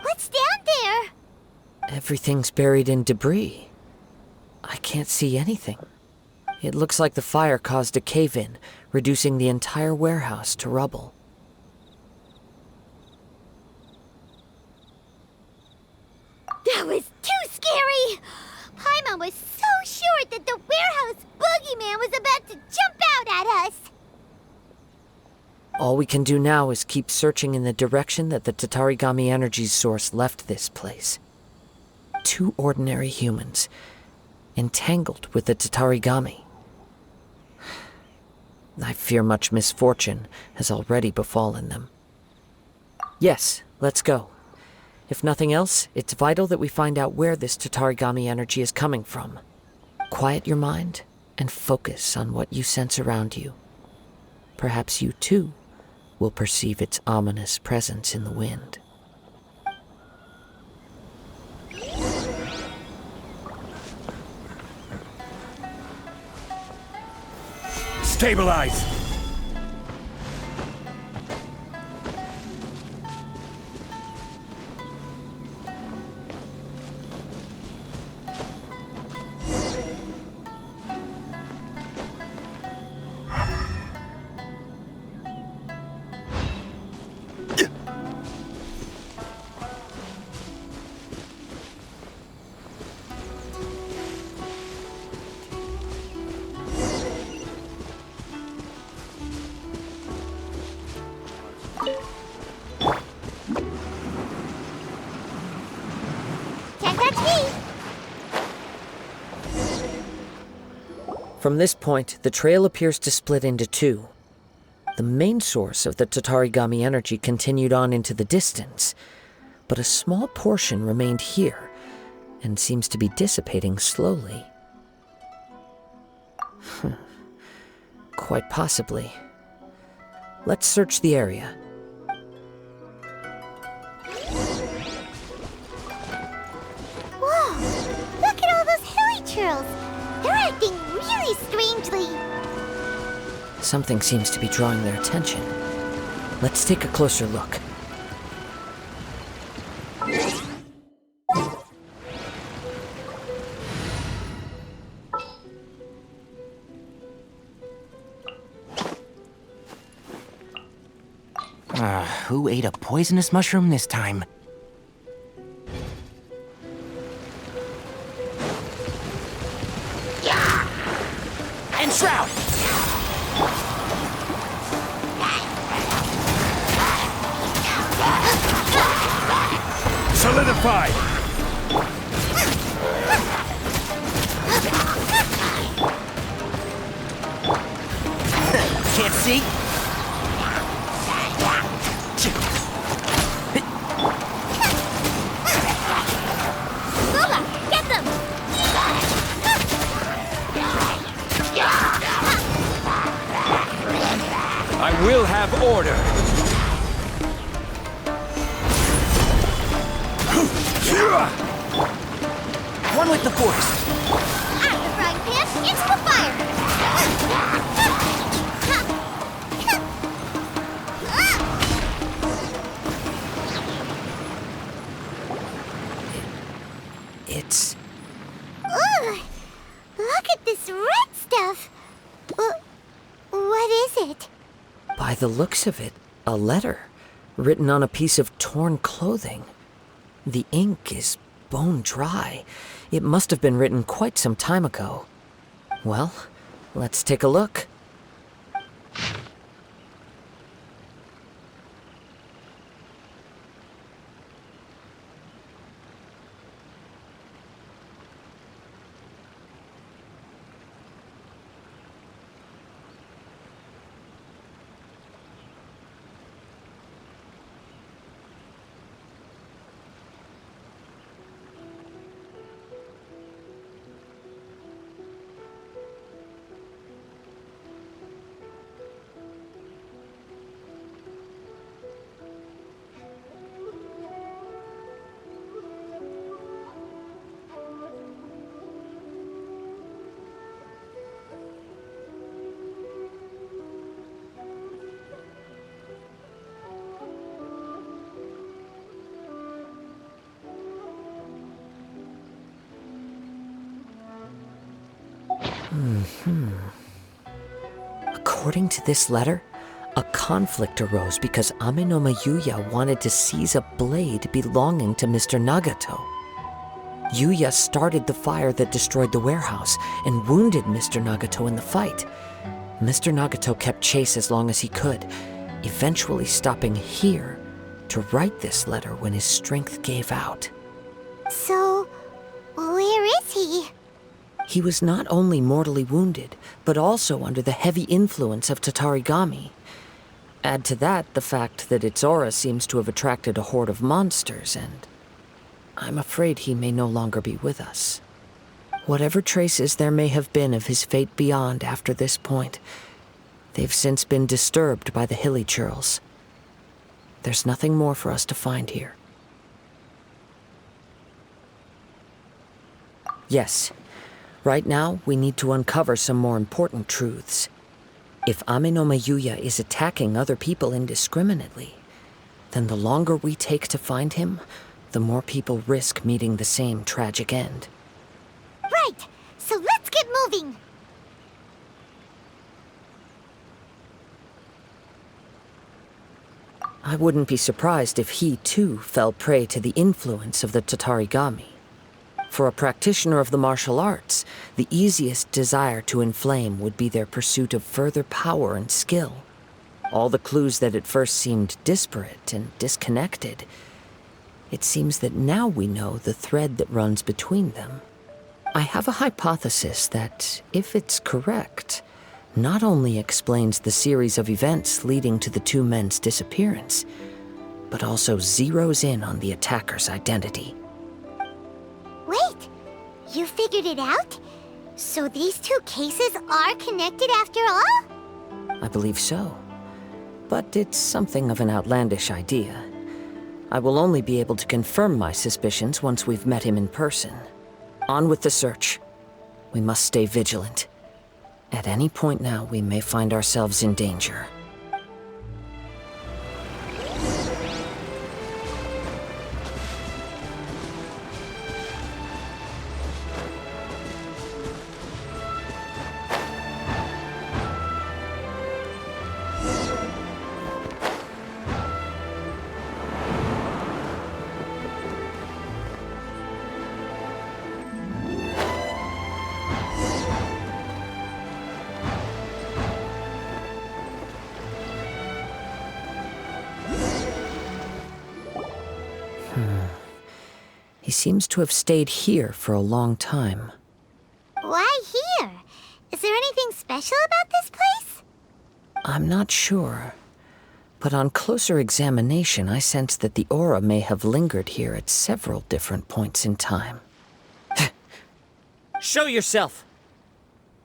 What's down there? Everything's buried in debris. I can't see anything. It looks like the fire caused a cave-in, reducing the entire warehouse to rubble. That was too scary! Paimon was so sure that the warehouse boogeyman was about to jump out at us! All we can do now is keep searching in the direction that the Tatarigami energy source left this place. 2 ordinary humans, entangled with the Tatarigami. I fear much misfortune has already befallen them. Yes, let's go. If nothing else, it's vital that we find out where this Tatarigami energy is coming from. Quiet your mind and focus on what you sense around you. Perhaps you too will perceive its ominous presence in the wind. Stabilize! From this point, the trail appears to split into 2. The main source of the Tatarigami energy continued on into the distance, but a small portion remained here, and seems to be dissipating slowly. Quite possibly. Let's search the area. Whoa! Look at all those hilly churls! They're acting really strangely. Something seems to be drawing their attention. Let's take a closer look. Who ate a poisonous mushroom this time? And Shroud! Solidify! Can't see? Lula, get them! I will have order. One with the force. Out of the frying pan, into the fire! It's... Ugh! Look at this red stuff! What is it? By the looks of it, a letter, written on a piece of torn clothing. The ink is bone dry. It must have been written quite some time ago. Well, let's take a look. According to this letter, a conflict arose because Amenoma Yuya wanted to seize a blade belonging to Mr. Nagato. Yuya started the fire that destroyed the warehouse and wounded Mr. Nagato in the fight. Mr. Nagato kept chase as long as he could, eventually stopping here to write this letter when his strength gave out. So, where is he? He was not only mortally wounded, but also under the heavy influence of Tatarigami. Add to that the fact that its aura seems to have attracted a horde of monsters, and I'm afraid he may no longer be with us. Whatever traces there may have been of his fate beyond after this point, they've since been disturbed by the hilly churls. There's nothing more for us to find here. Yes, right now we need to uncover some more important truths. If Amenoma Yuya is attacking other people indiscriminately, then the longer we take to find him, the more people risk meeting the same tragic end. Right, so let's get moving. I wouldn't be surprised if he, too, fell prey to the influence of the Tatarigami. For a practitioner of the martial arts, the easiest desire to inflame would be their pursuit of further power and skill. All the clues that at first seemed disparate and disconnected, it seems that now we know the thread that runs between them. I have a hypothesis that, if it's correct, not only explains the series of events leading to the two men's disappearance, but also zeroes in on the attacker's identity. Wait, you figured it out? So these two cases are connected after all? I believe so. But it's something of an outlandish idea. I will only be able to confirm my suspicions once we've met him in person. On with the search. We must stay vigilant. At any point now, we may find ourselves in danger. He seems to have stayed here for a long time. Why here? Is there anything special about this place? I'm not sure. But on closer examination, I sense that the aura may have lingered here at several different points in time. Show yourself!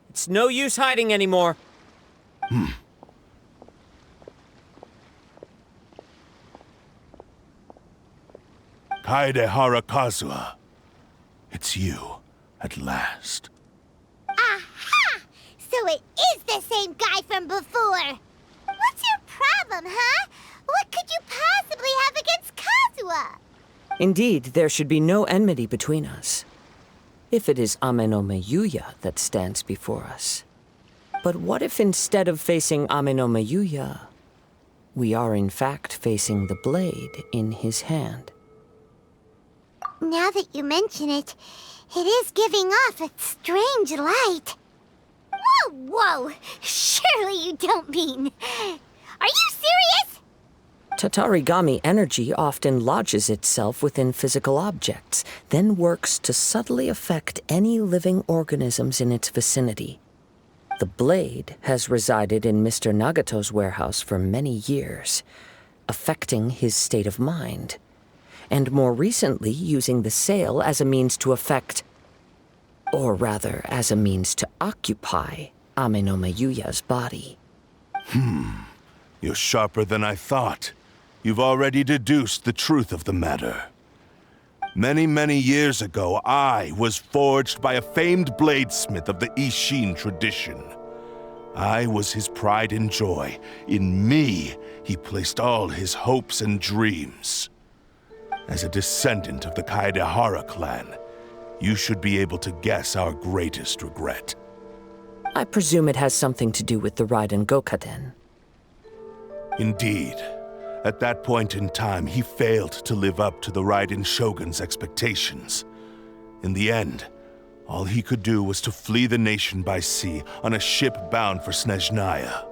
It's no use hiding anymore. Kaedehara Kazuha. It's you, at last. Aha! So it is the same guy from before! What's your problem, huh? What could you possibly have against Kazuha? Indeed, there should be no enmity between us. If it is Amenoma Yuya that stands before us. But what if instead of facing Amenoma Yuya, we are in fact facing the blade in his hand? Now that you mention it, it is giving off a strange light. Whoa, whoa! Surely you don't mean... Are you serious? Tatarigami energy often lodges itself within physical objects, then works to subtly affect any living organisms in its vicinity. The blade has resided in Mr. Nagato's warehouse for many years, affecting his state of mind, and more recently using the sale as a means to affect, or rather as a means to occupy, Amenoma Yuya's body. You're sharper than I thought. You've already deduced the truth of the matter. Many, many years ago, I was forged by a famed bladesmith of the Ishin tradition. I was his pride and joy. In me, he placed all his hopes and dreams. As a descendant of the Kaedehara clan, you should be able to guess our greatest regret. I presume it has something to do with the Raiden Gokaden. Indeed. At that point in time, he failed to live up to the Raiden Shogun's expectations. In the end, all he could do was to flee the nation by sea on a ship bound for Snezhnaya.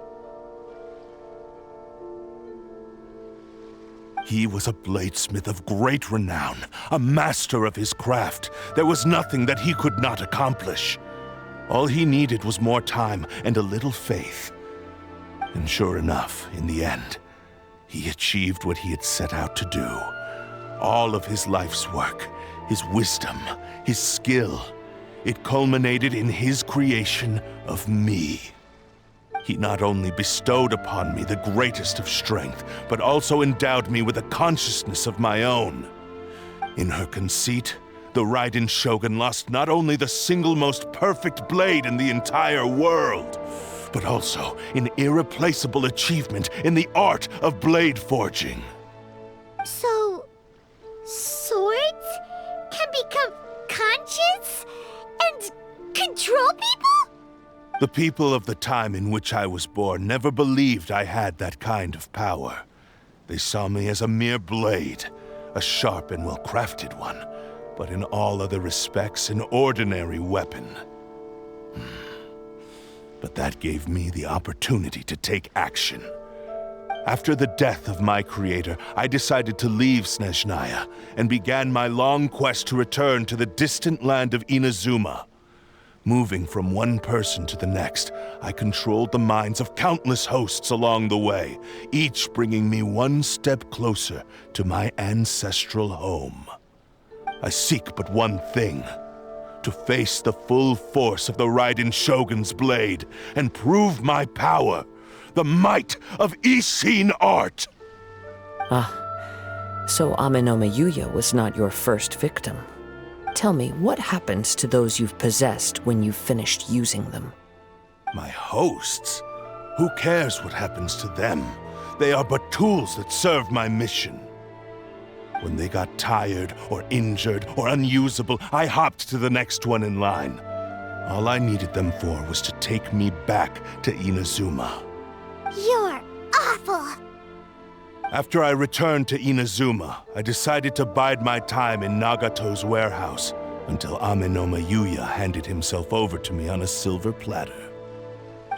He was a bladesmith of great renown, a master of his craft. There was nothing that he could not accomplish. All he needed was more time and a little faith. And sure enough, in the end, he achieved what he had set out to do. All of his life's work, his wisdom, his skill, it culminated in his creation of me. He not only bestowed upon me the greatest of strength, but also endowed me with a consciousness of my own. In her conceit, the Raiden Shogun lost not only the single most perfect blade in the entire world, but also an irreplaceable achievement in the art of blade forging. So, swords can become conscious and control people? The people of the time in which I was born never believed I had that kind of power. They saw me as a mere blade, a sharp and well-crafted one, but in all other respects an ordinary weapon. But that gave me the opportunity to take action. After the death of my creator, I decided to leave Snezhnaya and began my long quest to return to the distant land of Inazuma. Moving from one person to the next, I controlled the minds of countless hosts along the way, each bringing me one step closer to my ancestral home. I seek but one thing: to face the full force of the Raiden Shogun's blade and prove my power, the might of Isshin art. So Amenoma Yuya was not your first victim. Tell me, what happens to those you've possessed when you've finished using them? My hosts? Who cares what happens to them? They are but tools that serve my mission. When they got tired, or injured, or unusable, I hopped to the next one in line. All I needed them for was to take me back to Inazuma. You're awful! After I returned to Inazuma, I decided to bide my time in Nagato's warehouse until Amenoma Yuya handed himself over to me on a silver platter.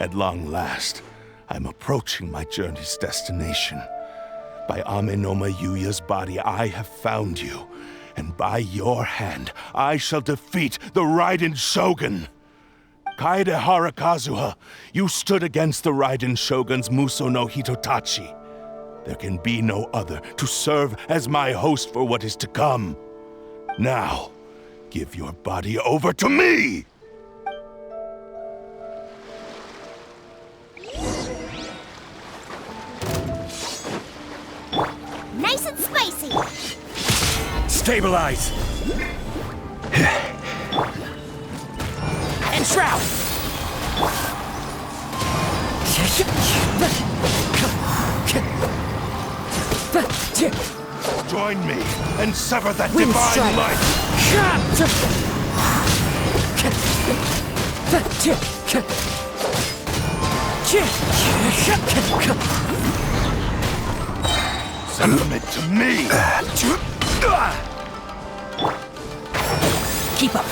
At long last, I'm approaching my journey's destination. By Amenoma Yuya's body, I have found you, and by your hand, I shall defeat the Raiden Shogun. Kaedehara Kazuha, you stood against the Raiden Shogun's Muso no Hitotachi. There can be no other to serve as my host for what is to come. Now, give your body over to me! Nice and spicy! Stabilize! And shroud! Join me and sever that divine light! Submit to me! Keep up!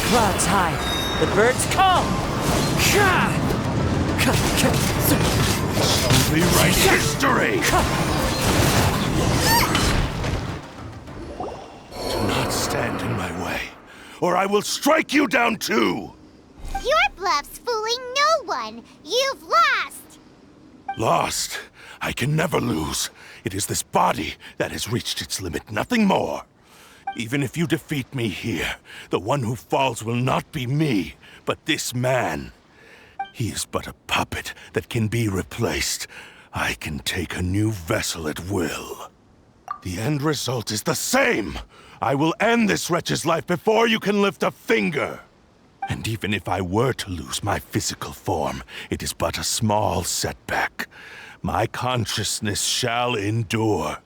Clouds high, the birds come! Rewrite history! Do not stand in my way, or I will strike you down too! Your bluff's fooling no one! You've lost! Lost? I can never lose. It is this body that has reached its limit, nothing more. Even if you defeat me here, the one who falls will not be me, but this man. He is but a puppet that can be replaced. I can take a new vessel at will. The end result is the same! I will end this wretch's life before you can lift a finger! And even if I were to lose my physical form, it is but a small setback. My consciousness shall endure.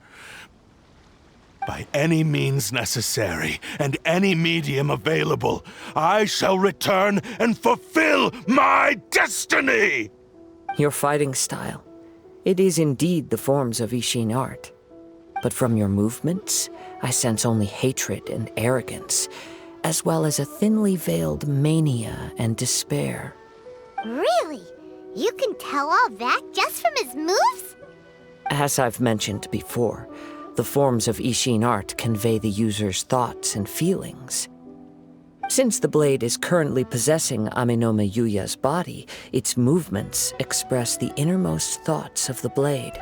By any means necessary and any medium available, I shall return and fulfill my destiny! Your fighting style. It is indeed the forms of Ishin art. But from your movements, I sense only hatred and arrogance, as well as a thinly veiled mania and despair. Really? You can tell all that just from his moves? As I've mentioned before, the forms of Ishin art convey the user's thoughts and feelings. Since the blade is currently possessing Aminome Yuya's body, its movements express the innermost thoughts of the blade.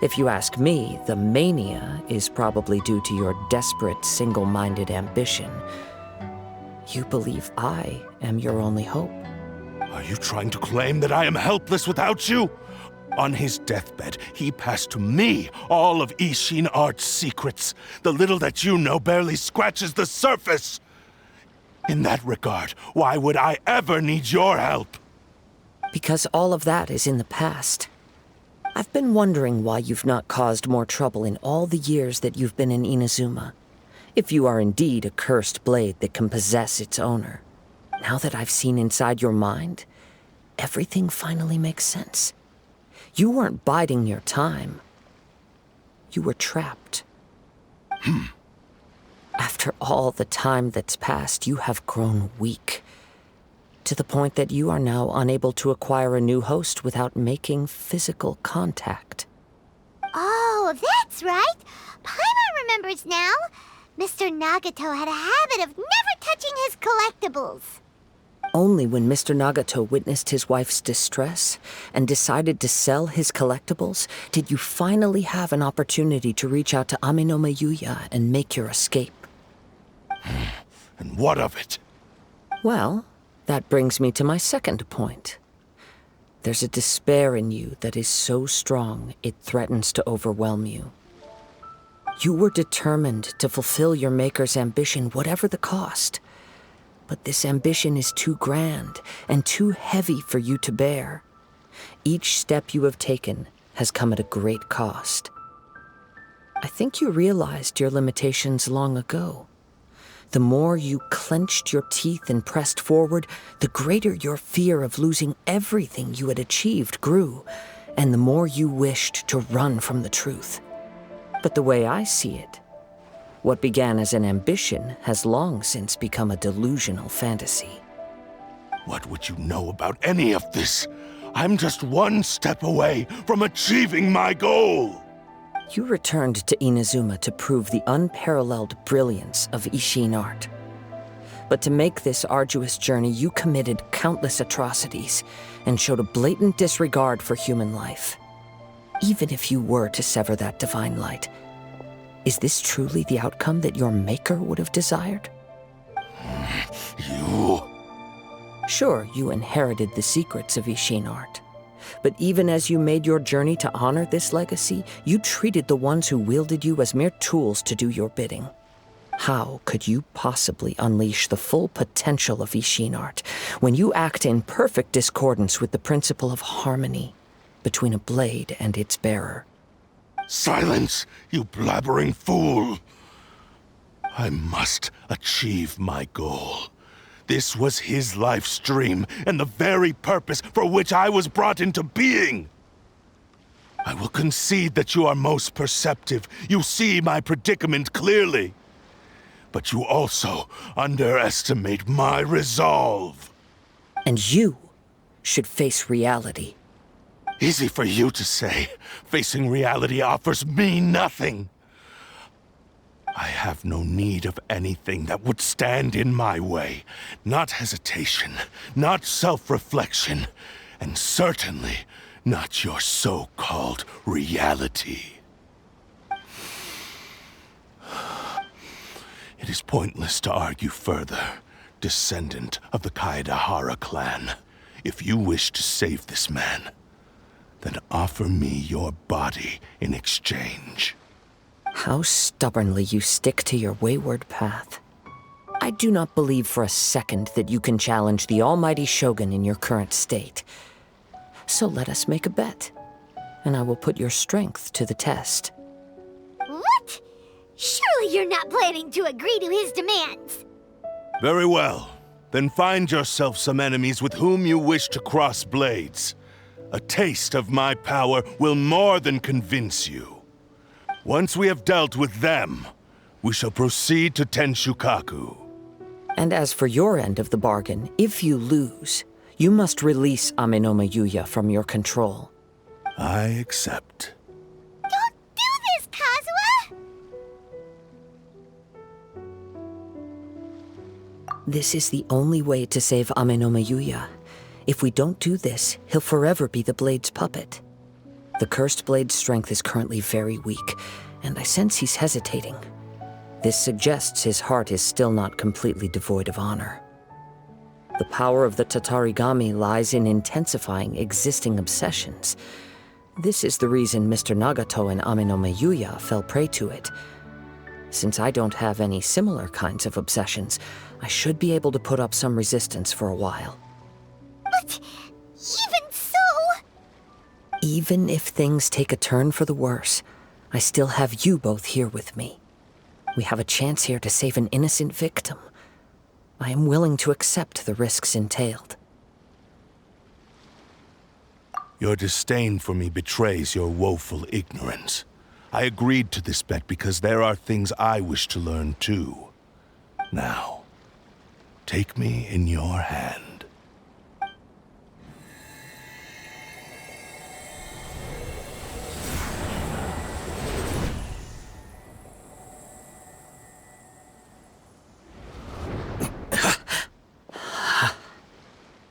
If you ask me, the mania is probably due to your desperate, single-minded ambition. You believe I am your only hope. Are you trying to claim that I am helpless without you? On his deathbed, he passed to me all of Ishin art's secrets. The little that you know barely scratches the surface. In that regard, why would I ever need your help? Because all of that is in the past. I've been wondering why you've not caused more trouble in all the years that you've been in Inazuma. If you are indeed a cursed blade that can possess its owner. Now that I've seen inside your mind, everything finally makes sense. You weren't biding your time. You were trapped. After all the time that's passed, you have grown weak. To the point that you are now unable to acquire a new host without making physical contact. Oh, that's right. Paimon remembers now. Mr. Nagato had a habit of never touching his collectibles. Only when Mr. Nagato witnessed his wife's distress and decided to sell his collectibles did you finally have an opportunity to reach out to Aminome Yuya and make your escape. And what of it? Well, that brings me to my second point. There's a despair in you that is so strong it threatens to overwhelm you. You were determined to fulfill your maker's ambition, whatever the cost. But this ambition is too grand and too heavy for you to bear. Each step you have taken has come at a great cost. I think you realized your limitations long ago. The more you clenched your teeth and pressed forward, the greater your fear of losing everything you had achieved grew, and the more you wished to run from the truth. But the way I see it, what began as an ambition has long since become a delusional fantasy. What would you know about any of this? I'm just one step away from achieving my goal! You returned to Inazuma to prove the unparalleled brilliance of Ishin art. But to make this arduous journey, you committed countless atrocities and showed a blatant disregard for human life. Even if you were to sever that divine light, is this truly the outcome that your maker would have desired? You... Sure, you inherited the secrets of Ishin art. But even as you made your journey to honor this legacy, you treated the ones who wielded you as mere tools to do your bidding. How could you possibly unleash the full potential of Ishin art when you act in perfect discordance with the principle of harmony between a blade and its bearer? Silence, you blabbering fool! I must achieve my goal. This was his life's dream, and the very purpose for which I was brought into being. I will concede that you are most perceptive. You see my predicament clearly. But you also underestimate my resolve. And you should face reality. Easy for you to say. Facing reality offers me nothing. I have no need of anything that would stand in my way. Not hesitation, not self-reflection, and certainly not your so-called reality. It is pointless to argue further, descendant of the Kaedehara clan. If you wish to save this man, then offer me your body in exchange. How stubbornly you stick to your wayward path. I do not believe for a second that you can challenge the almighty Shogun in your current state. So let us make a bet, and I will put your strength to the test. What? Surely you're not planning to agree to his demands. Very well. Then find yourself some enemies with whom you wish to cross blades. A taste of my power will more than convince you. Once we have dealt with them, we shall proceed to Tenshukaku. And as for your end of the bargain, if you lose, you must release Amenoma Yuya from your control. I accept. Don't do this, Kazuha! This is the only way to save Amenoma Yuya. If we don't do this, he'll forever be the Blade's puppet. The Cursed Blade's strength is currently very weak, and I sense he's hesitating. This suggests his heart is still not completely devoid of honor. The power of the Tatarigami lies in intensifying existing obsessions. This is the reason Mr. Nagato and Amenoma Yuya fell prey to it. Since I don't have any similar kinds of obsessions, I should be able to put up some resistance for a while. But even so... Even if things take a turn for the worse, I still have you both here with me. We have a chance here to save an innocent victim. I am willing to accept the risks entailed. Your disdain for me betrays your woeful ignorance. I agreed to this bet because there are things I wish to learn too. Now, take me in your hand.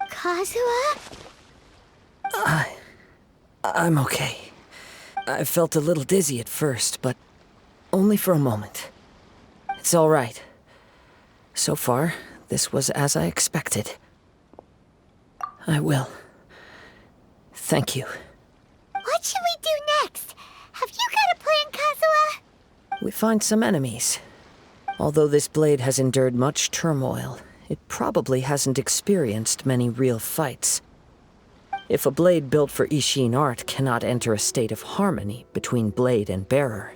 Kazuha? I'm okay. I felt a little dizzy at first, but only for a moment. It's all right. So far, this was as I expected. I will. Thank you. What should we do next? Have you got a plan, Kazuha? We find some enemies. Although this blade has endured much turmoil, it probably hasn't experienced many real fights. If a blade built for Ishin art cannot enter a state of harmony between blade and bearer,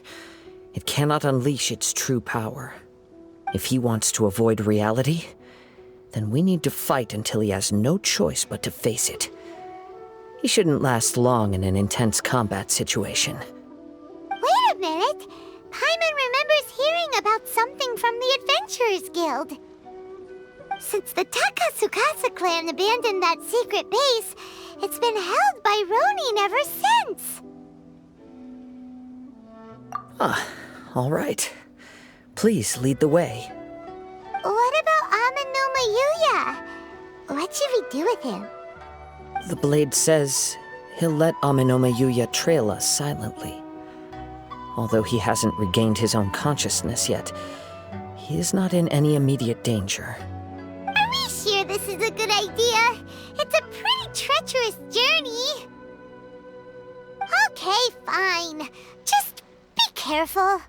it cannot unleash its true power. If he wants to avoid reality, then we need to fight until he has no choice but to face it. He shouldn't last long in an intense combat situation. Wait a minute! Paimon remembers hearing about something from the Adventurers Guild. Since the Takasukasa clan abandoned that secret base, it's been held by Ronin ever since. All right. Please lead the way. What about Amenoma Yuya? What should we do with him? The blade says he'll let Amenoma Yuya trail us silently. Although he hasn't regained his own consciousness yet, he is not in any immediate danger. Are we sure this is a good idea? It's a pretty treacherous journey. Okay, fine. Just be careful.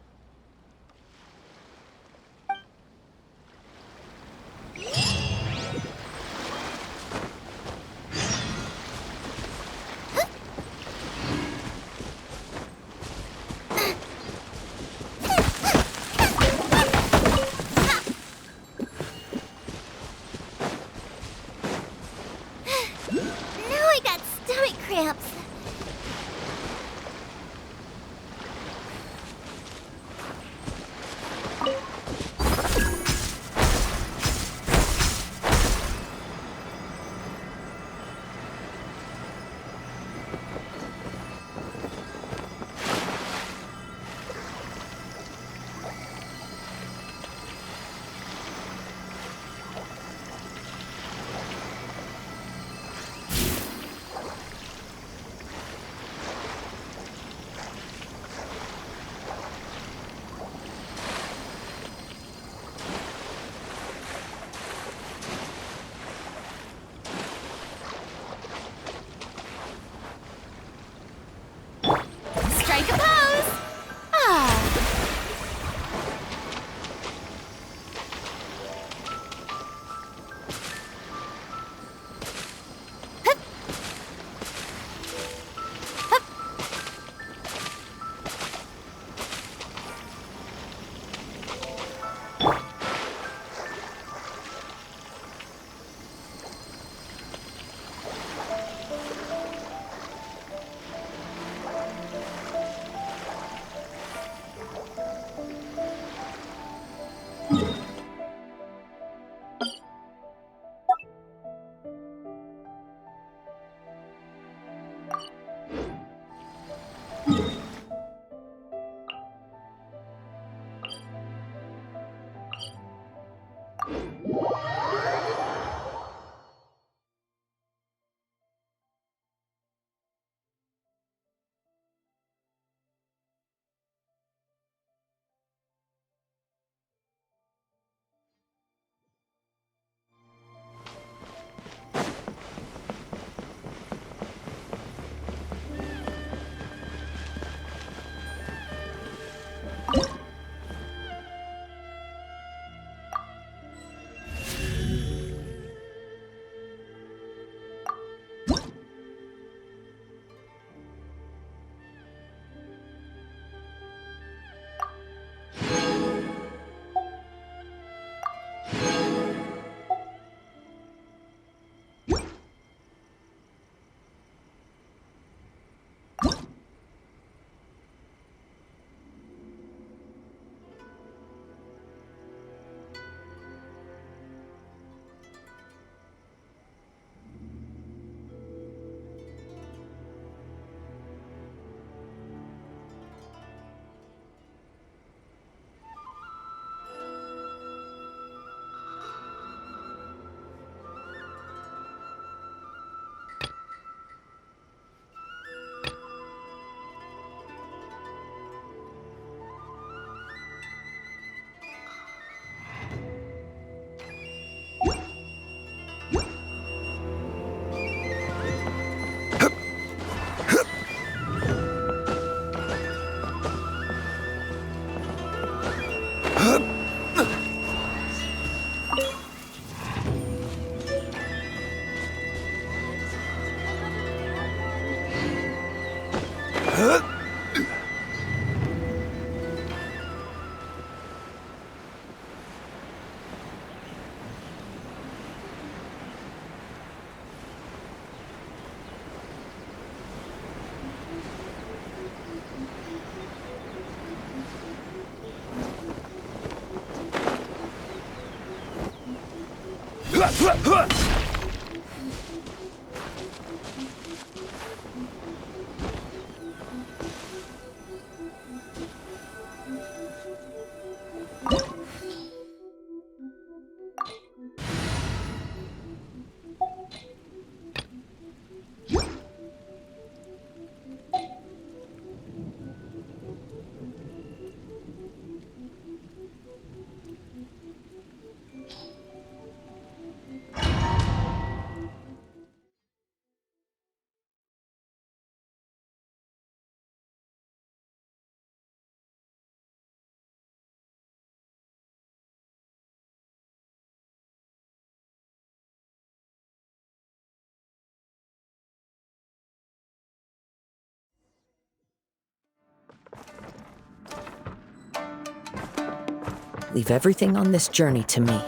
Leave everything on this journey to me.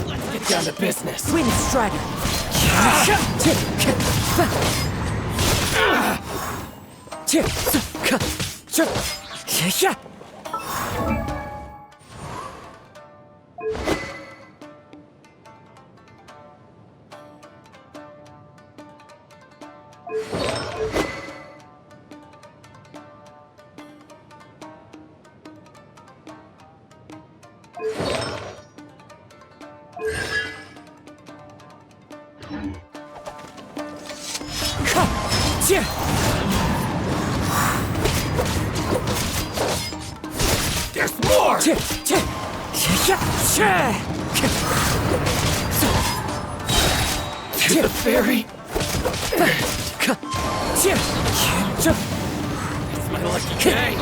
Let's get down to business. Wind Strider! There's more! To the ferry. It's my lucky day.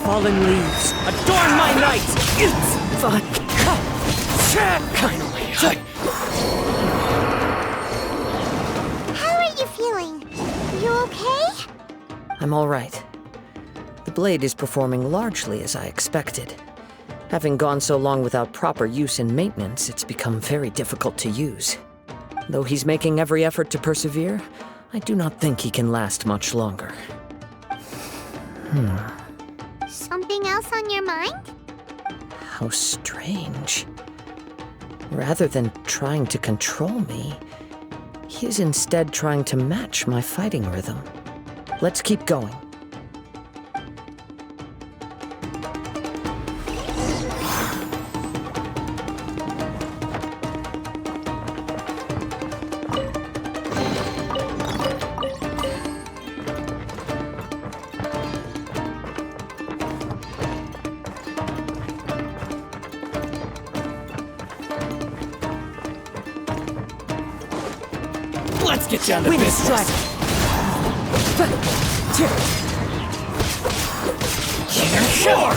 Fallen leaves, adorn my night! Finally, How are you feeling? You okay? I'm all right. The blade is performing largely as I expected. Having gone so long without proper use and maintenance, it's become very difficult to use. Though he's making every effort to persevere, I do not think he can last much longer. Something else on your mind? How strange. Rather than trying to control me, he is instead trying to match my fighting rhythm. Let's keep going. let's get down to business. More!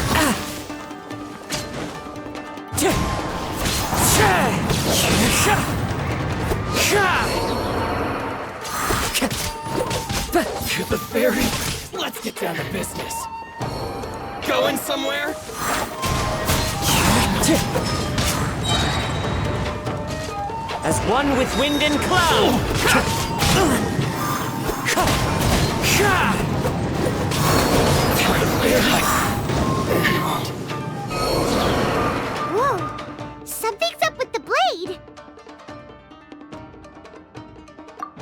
To the ferry. Let's get down to business. Going somewhere? As one with wind and cloud! Whoa! Something's up with the blade!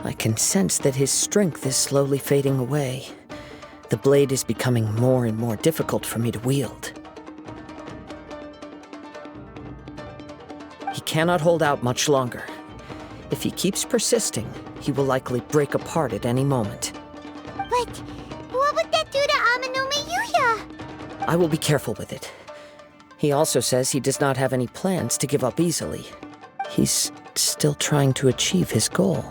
I can sense that his strength is slowly fading away. The blade is becoming more and more difficult for me to wield. He cannot hold out much longer. If he keeps persisting, he will likely break apart at any moment. But what would that do to Amanome Yuya? I will be careful with it. He also says he does not have any plans to give up easily. He's still trying to achieve his goal.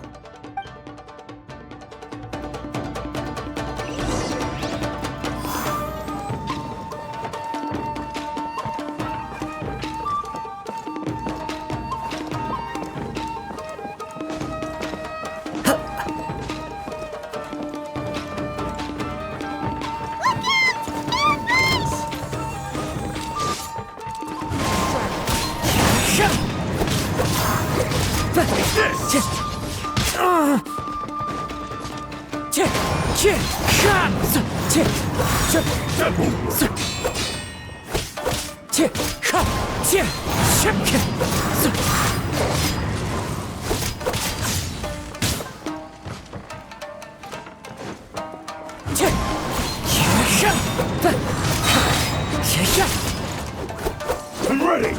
I'm ready!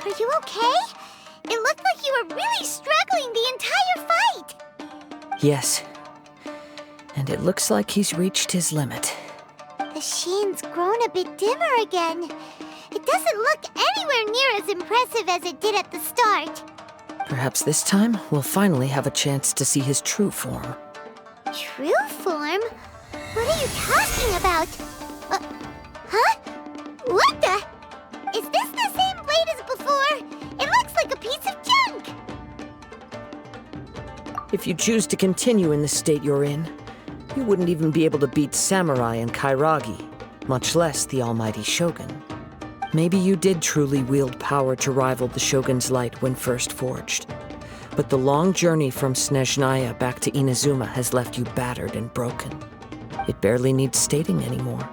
Are you okay? It looked like you were really struggling the entire fight. Yes. And it looks like he's reached his limit. The sheen's grown a bit dimmer again. It doesn't look anywhere near as impressive as it did at the start. Perhaps this time we'll finally have a chance to see his true form. True form? What are you talking about? Huh? What the? Is this the same blade as before? It looks like a piece of junk! If you choose to continue in the state you're in, you wouldn't even be able to beat Samurai and Kairagi, much less the almighty Shogun. Maybe you did truly wield power to rival the Shogun's light when first forged. But the long journey from Snezhnaya back to Inazuma has left you battered and broken. It barely needs stating anymore.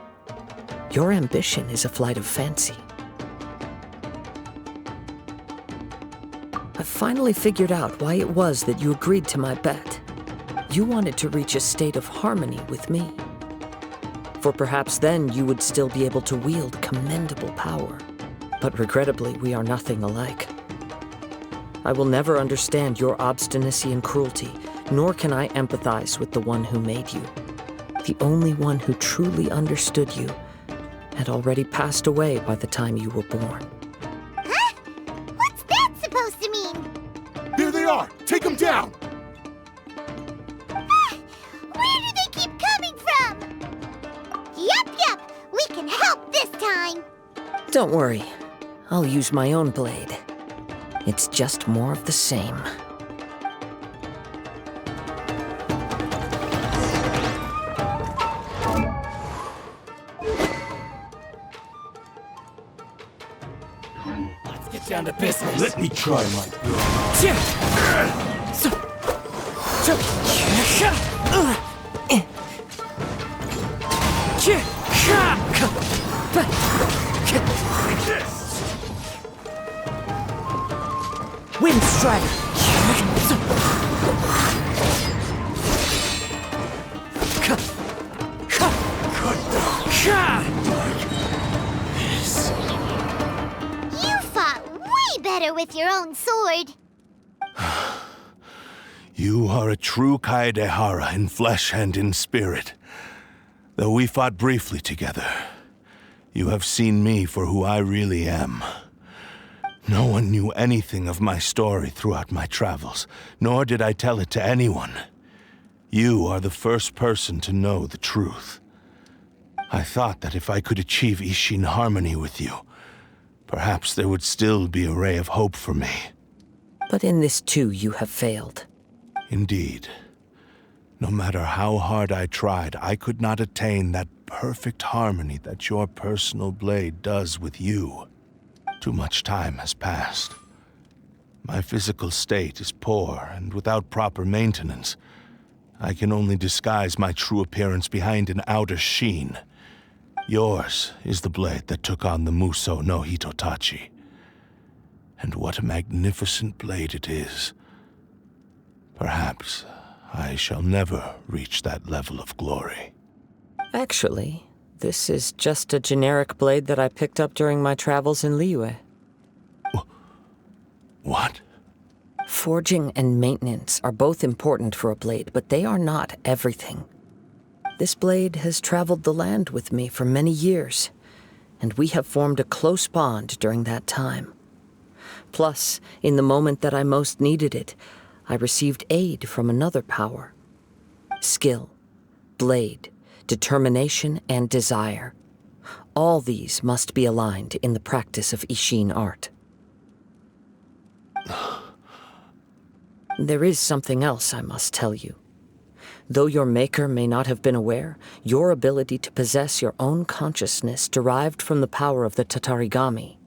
Your ambition is a flight of fancy. I've finally figured out why it was that you agreed to my bet. You wanted to reach a state of harmony with me. For perhaps then you would still be able to wield commendable power. But regrettably, we are nothing alike. I will never understand your obstinacy and cruelty, nor can I empathize with the one who made you. The only one who truly understood you had already passed away by the time you were born. Huh? What's that supposed to mean? Here they are! Take them down! Where do they keep coming from? Yup, we can help this time! Don't worry, I'll use my own blade. It's just more of the same. Let's get down to business. Let me try my Wind strike! You fought way better with your own sword. You are a true Kaedehara in flesh and in spirit. Though we fought briefly together, you have seen me for who I really am. No one knew anything of my story throughout my travels, nor did I tell it to anyone. You are the first person to know the truth. I thought that if I could achieve Ishin harmony with you, perhaps there would still be a ray of hope for me. But in this too, you have failed. Indeed. No matter how hard I tried, I could not attain that perfect harmony that your personal blade does with you. Too much time has passed. My physical state is poor, and without proper maintenance, I can only disguise my true appearance behind an outer sheen. Yours is the blade that took on the Muso no Hitotachi. And what a magnificent blade it is. Perhaps I shall never reach that level of glory. Actually, this is just a generic blade that I picked up during my travels in Liyue. What? Forging and maintenance are both important for a blade, but they are not everything. This blade has traveled the land with me for many years, and we have formed a close bond during that time. Plus, in the moment that I most needed it, I received aid from another power. Skill, blade, determination, and desire. All these must be aligned in the practice of Ishin art. There is something else I must tell you. Though your maker may not have been aware, your ability to possess your own consciousness derived from the power of the Tatarigami.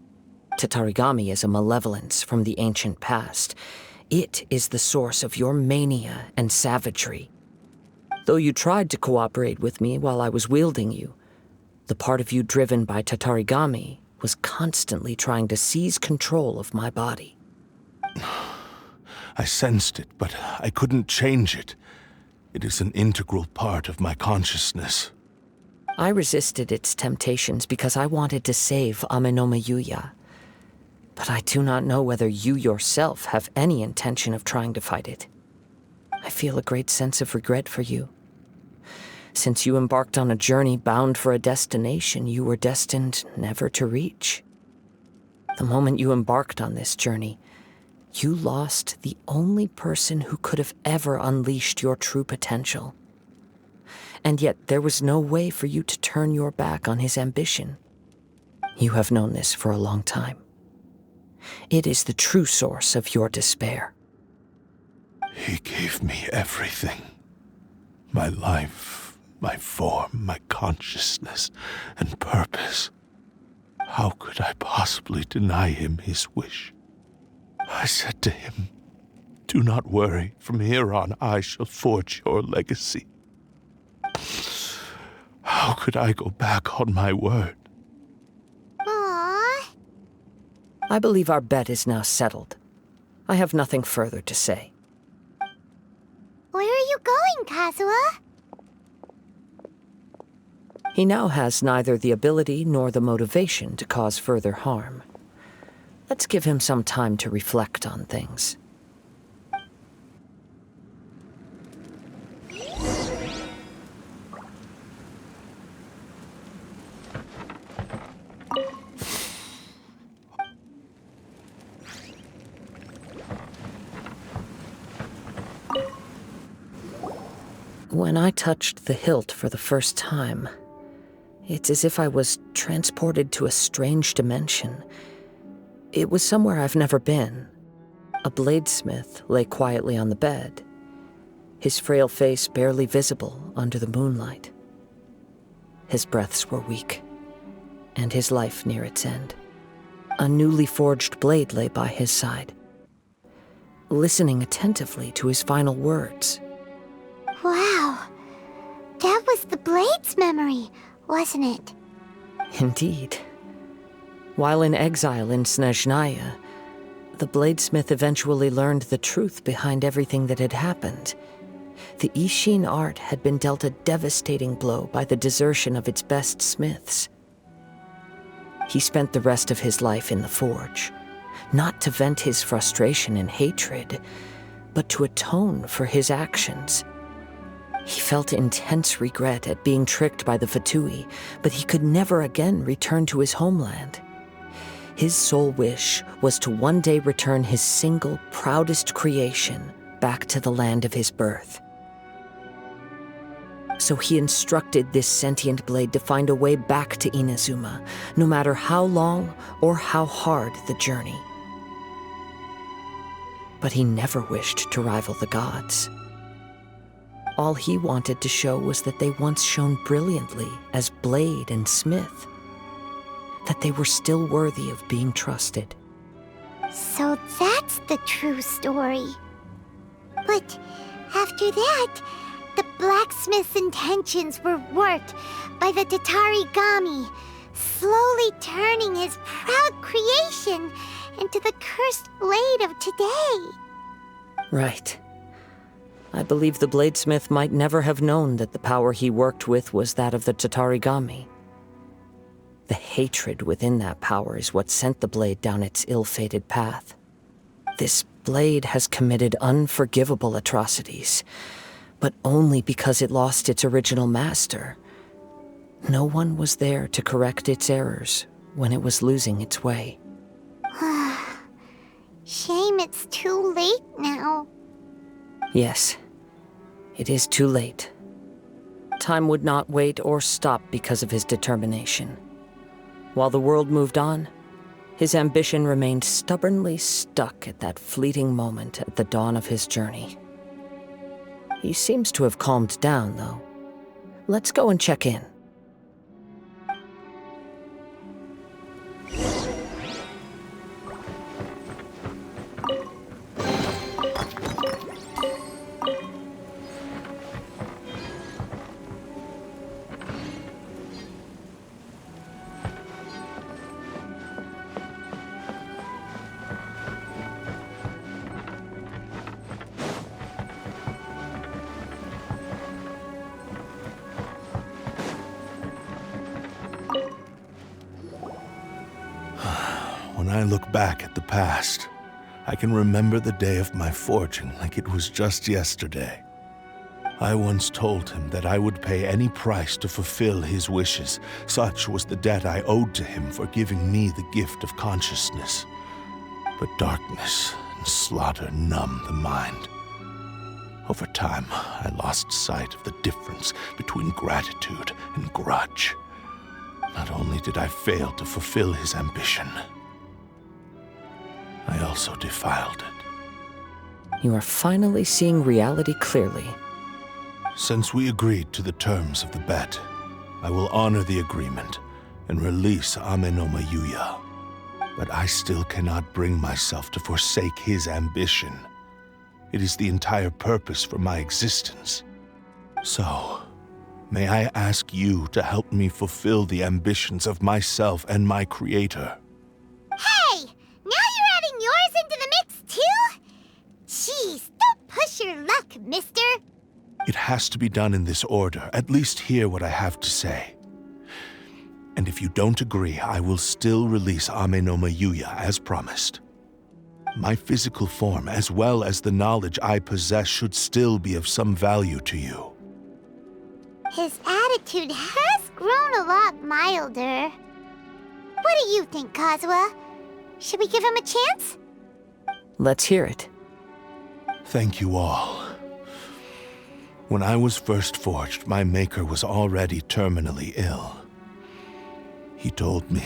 Tatarigami is a malevolence from the ancient past. It is the source of your mania and savagery. Though you tried to cooperate with me while I was wielding you, the part of you driven by Tatarigami was constantly trying to seize control of my body. I sensed it, but I couldn't change it. It is an integral part of my consciousness. I resisted its temptations because I wanted to save Amenoma Yuya. But I do not know whether you yourself have any intention of trying to fight it. I feel a great sense of regret for you. Since you embarked on a journey bound for a destination you were destined never to reach. The moment you embarked on this journey, you lost the only person who could have ever unleashed your true potential. And yet there was no way for you to turn your back on his ambition. You have known this for a long time. It is the true source of your despair. He gave me everything. My life, my form, my consciousness, and purpose. How could I possibly deny him his wish? I said to him, "Do not worry, from here on I shall forge your legacy." How could I go back on my word? Aww. I believe our bet is now settled. I have nothing further to say. Where are you going, Kazuha? He now has neither the ability nor the motivation to cause further harm. Let's give him some time to reflect on things. When I touched the hilt for the first time, it's as if I was transported to a strange dimension. It was somewhere I've never been. A bladesmith lay quietly on the bed, his frail face barely visible under the moonlight. His breaths were weak, and his life near its end. A newly forged blade lay by his side, listening attentively to his final words. Wow. That was the Blade's memory, wasn't it? Indeed. While in exile in Snezhnaya, the bladesmith eventually learned the truth behind everything that had happened. The Ishin art had been dealt a devastating blow by the desertion of its best smiths. He spent the rest of his life in the forge, not to vent his frustration and hatred, but to atone for his actions. He felt intense regret at being tricked by the Fatui, but he could never again return to his homeland. His sole wish was to one day return his single, proudest creation back to the land of his birth. So he instructed this sentient blade to find a way back to Inazuma, no matter how long or how hard the journey. But he never wished to rival the gods. All he wanted to show was that they once shone brilliantly as blade and smith, that they were still worthy of being trusted. So that's the true story. But after that, the blacksmith's intentions were worked by the Tatarigami, slowly turning his proud creation into the cursed blade of today. Right. I believe the bladesmith might never have known that the power he worked with was that of the Tatarigami. The hatred within that power is what sent the blade down its ill-fated path. This blade has committed unforgivable atrocities, but only because it lost its original master. No one was there to correct its errors when it was losing its way. Shame it's too late now. Yes, it is too late. Time would not wait or stop because of his determination. While the world moved on, his ambition remained stubbornly stuck at that fleeting moment at the dawn of his journey. He seems to have calmed down, though. Let's go and check in. When I look back at the past, I can remember the day of my forging like it was just yesterday. I once told him that I would pay any price to fulfill his wishes. Such was the debt I owed to him for giving me the gift of consciousness. But darkness and slaughter numb the mind. Over time, I lost sight of the difference between gratitude and grudge. Not only did I fail to fulfill his ambition, I also defiled it. You are finally seeing reality clearly. Since we agreed to the terms of the bet, I will honor the agreement and release Amenoma Yuya. But I still cannot bring myself to forsake his ambition. It is the entire purpose for my existence. So, may I ask you to help me fulfill the ambitions of myself and my creator? Hey! Now you're adding yours into the mix, too? Jeez, don't push your luck, mister. It has to be done in this order. At least hear what I have to say. And if you don't agree, I will still release Amenoma Yuya as promised. My physical form, as well as the knowledge I possess, should still be of some value to you. His attitude has grown a lot milder. What do you think, Kazuha? Should we give him a chance? Let's hear it. Thank you all. When I was first forged, my maker was already terminally ill. He told me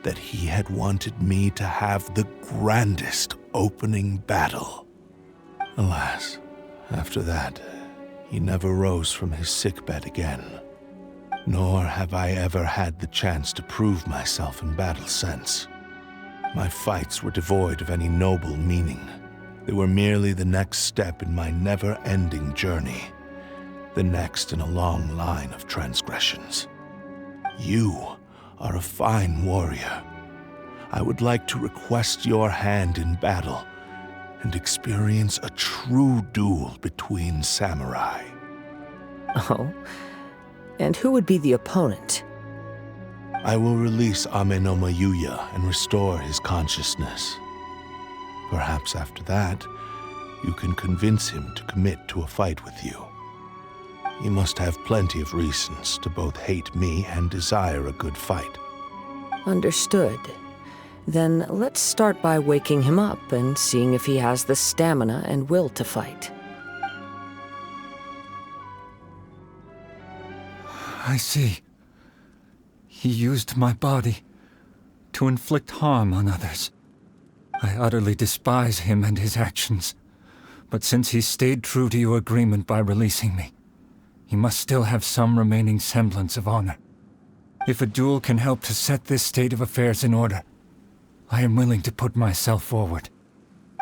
that he had wanted me to have the grandest opening battle. Alas, after that, he never rose from his sickbed again. Nor have I ever had the chance to prove myself in battle since. My fights were devoid of any noble meaning. They were merely the next step in my never-ending journey. The next in a long line of transgressions. You are a fine warrior. I would like to request your hand in battle and experience a true duel between samurai. Oh? And who would be the opponent? I will release Amenoma Yuya and restore his consciousness. Perhaps after that, you can convince him to commit to a fight with you. You must have plenty of reasons to both hate me and desire a good fight. Understood. Then let's start by waking him up and seeing if he has the stamina and will to fight. I see. He used my body to inflict harm on others. I utterly despise him and his actions. But since he stayed true to your agreement by releasing me, he must still have some remaining semblance of honor. If a duel can help to set this state of affairs in order, I am willing to put myself forward.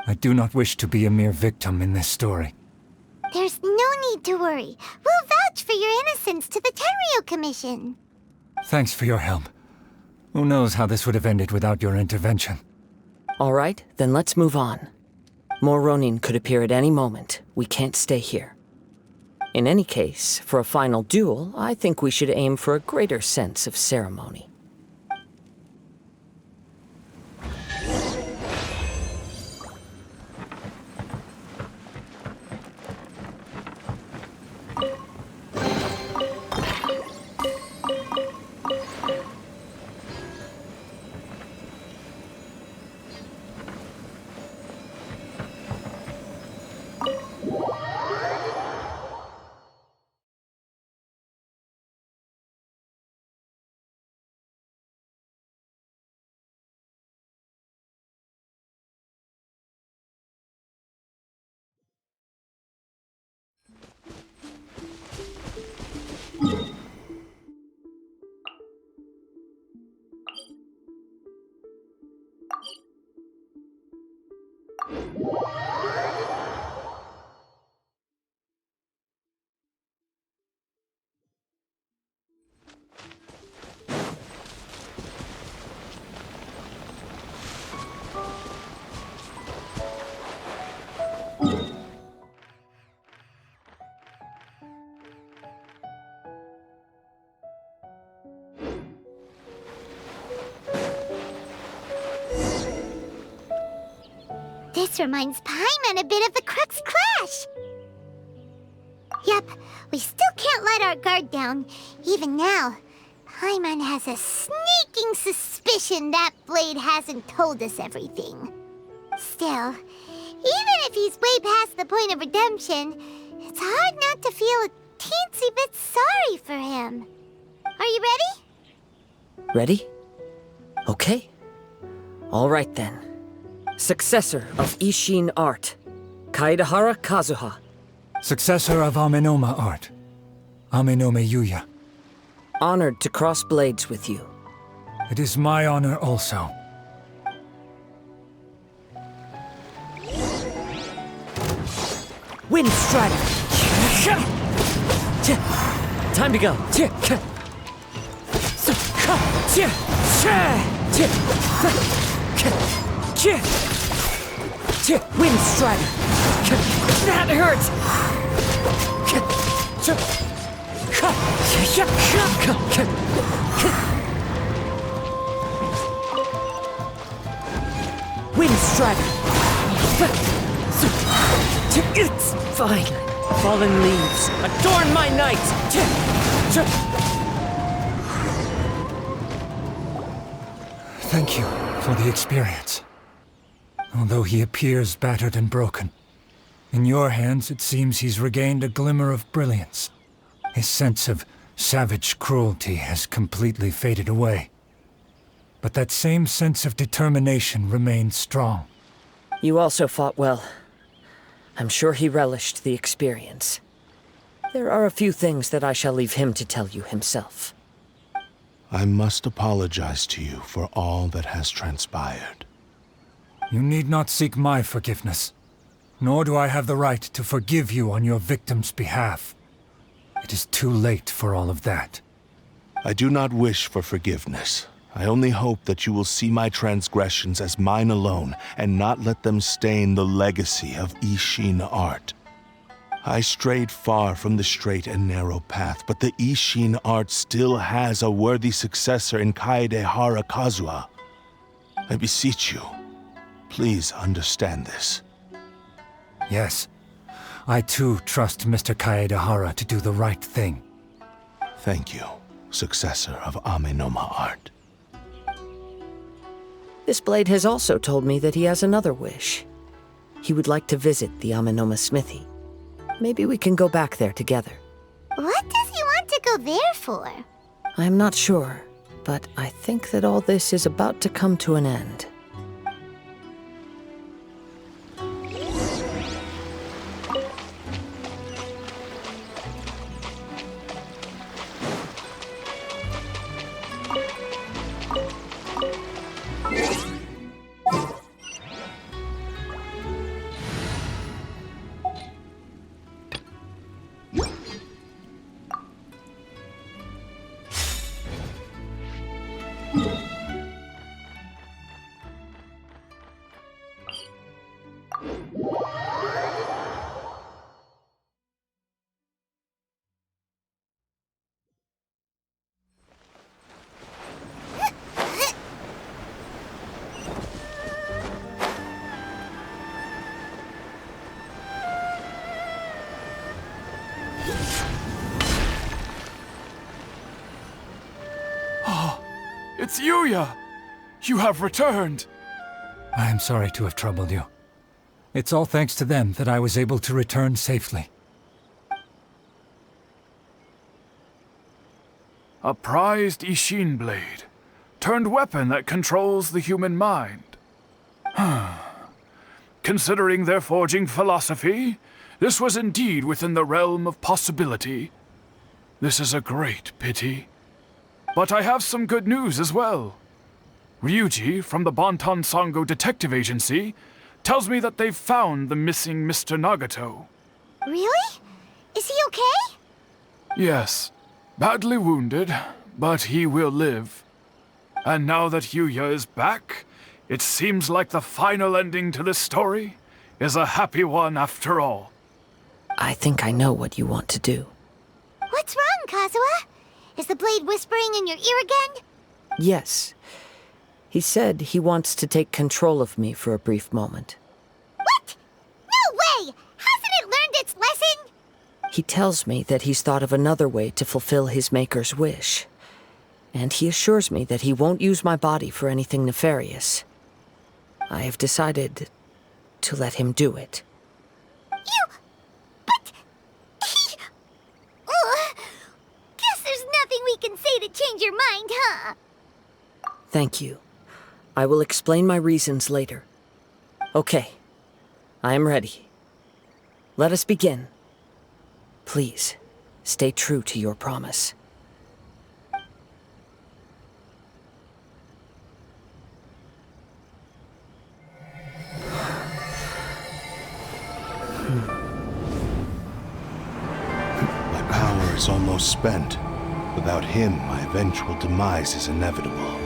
I do not wish to be a mere victim in this story. There's no need to worry. We'll vouch for your innocence to the Tenryu Commission. Thanks for your help. Who knows how this would have ended without your intervention. All right, then let's move on. More Ronin could appear at any moment. We can't stay here. In any case, for a final duel, I think we should aim for a greater sense of ceremony. This reminds Paimon a bit of the Crux Clash. Yep, we still can't let our guard down. Even now, Paimon has a sneaking suspicion that Blade hasn't told us everything. Still, even if he's way past the point of redemption, it's hard not to feel a teensy bit sorry for him. Are you ready? Ready? Okay. All right then. Successor of Ishin art, Kaedehara Kazuha. Successor of Amenoma art, Amenome Yuya. Honored to cross blades with you. It is my honor also. Wind Strider! Time to go! Wind Strider! That hurts! Wind Strider! It's fine. Fallen leaves, adorn my night! Thank you for the experience. Although he appears battered and broken, in your hands it seems he's regained a glimmer of brilliance. His sense of savage cruelty has completely faded away. But that same sense of determination remains strong. You also fought well. I'm sure he relished the experience. There are a few things that I shall leave him to tell you himself. I must apologize to you for all that has transpired. You need not seek my forgiveness, nor do I have the right to forgive you on your victim's behalf. It is too late for all of that. I do not wish for forgiveness. I only hope that you will see my transgressions as mine alone, and not let them stain the legacy of Ishin art. I strayed far from the straight and narrow path, but the Ishin art still has a worthy successor in Kaedehara Kazuha. I beseech you, please understand this. Yes, I too trust Mr. Kaedehara to do the right thing. Thank you, successor of Amenoma art. This blade has also told me that he has another wish. He would like to visit the Amenoma smithy. Maybe we can go back there together. What does he want to go there for? I'm not sure, but I think that all this is about to come to an end. It's Yuya! You have returned! I am sorry to have troubled you. It's all thanks to them that I was able to return safely. A prized Ishin blade, turned weapon that controls the human mind. Considering their forging philosophy, this was indeed within the realm of possibility. This is a great pity. But I have some good news as well. Ryuji, from the Bonton Sango Detective Agency, tells me that they've found the missing Mr. Nagato. Really? Is he okay? Yes. Badly wounded, but he will live. And now that Yuya is back, it seems like the final ending to this story is a happy one after all. I think I know what you want to do. What's wrong, Kazuha? Is the blade whispering in your ear again? Yes. He said he wants to take control of me for a brief moment. He tells me that he's thought of another way to fulfill his maker's wish. And he assures me that he won't use my body for anything nefarious. I have decided to let him do it. Guess there's nothing we can say to change your mind, huh? Thank you. I will explain my reasons later. Okay. I am ready. Let us begin. Please, stay true to your promise. My power is almost spent. Without him, my eventual demise is inevitable.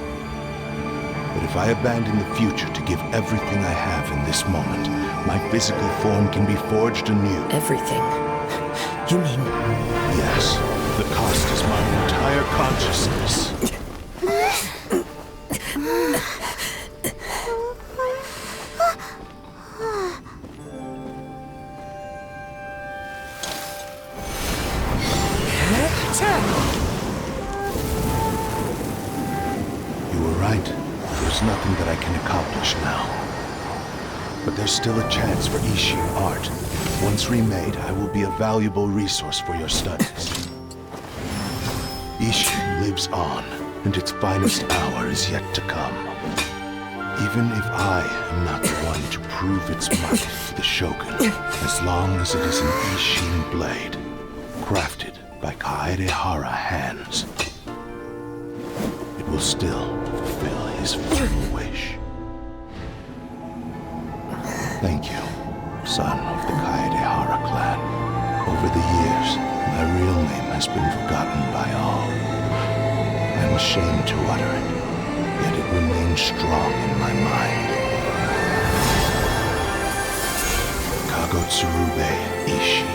But if I abandon the future to give everything I have in this moment, my physical form can be forged anew. Everything? You mean... Yes. The cost is my entire consciousness. You were right. There's nothing that I can accomplish now. But there's still a chance for Ishin art. Once remade, I will be a valuable resource for your studies. Ishin lives on, and its finest hour is yet to come. Even if I am not the one to prove its might to the Shogun, as long as it is an Ishin blade, crafted by Kaedehara hands, it will still fulfill his final wish. Thank you, son of the Kaedehara clan. Over the years, my real name has been forgotten by all. I'm ashamed to utter it, yet it remains strong in my mind. Kagotsurube Ishin.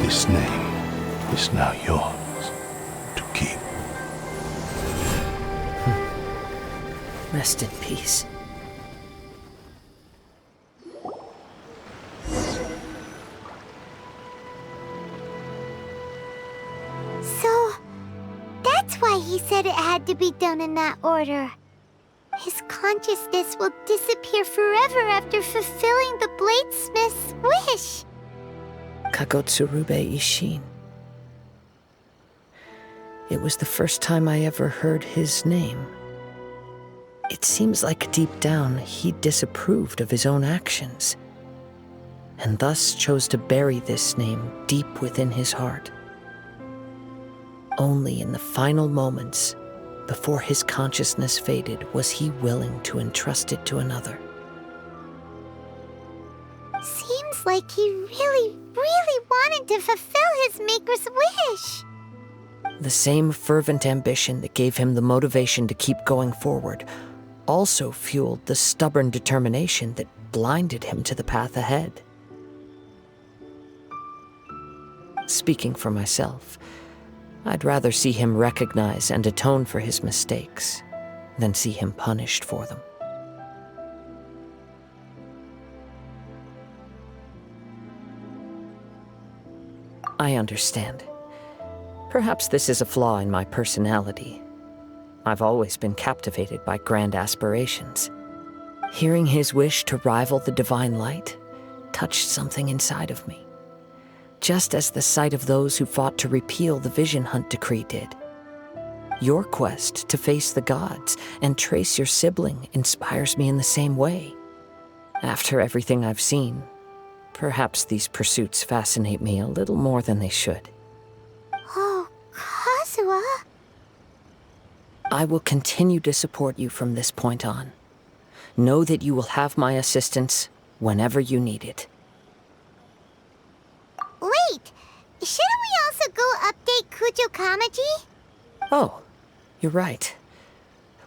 This name is now yours to keep. Rest in peace. So, that's why he said it had to be done in that order. His consciousness will disappear forever after fulfilling the bladesmith's wish. Kagotsurube Ishin. It was the first time I ever heard his name. It seems like deep down he disapproved of his own actions, and thus chose to bury this name deep within his heart. Only in the final moments, before his consciousness faded, was he willing to entrust it to another. Seems like he really wanted to fulfill his maker's wish. The same fervent ambition that gave him the motivation to keep going forward also fueled the stubborn determination that blinded him to the path ahead. Speaking for myself, I'd rather see him recognize and atone for his mistakes than see him punished for them. I understand. Perhaps this is a flaw in my personality. I've always been captivated by grand aspirations. Hearing his wish to rival the divine light touched something inside of me, just as the sight of those who fought to repeal the Vision Hunt decree did. Your quest to face the gods and trace your sibling inspires me in the same way. After everything I've seen, perhaps these pursuits fascinate me a little more than they should. Oh, Kazuha? I will continue to support you from this point on. Know that you will have my assistance whenever you need it. Wait, shouldn't we also go update Kujo Kamaji? Oh, you're right.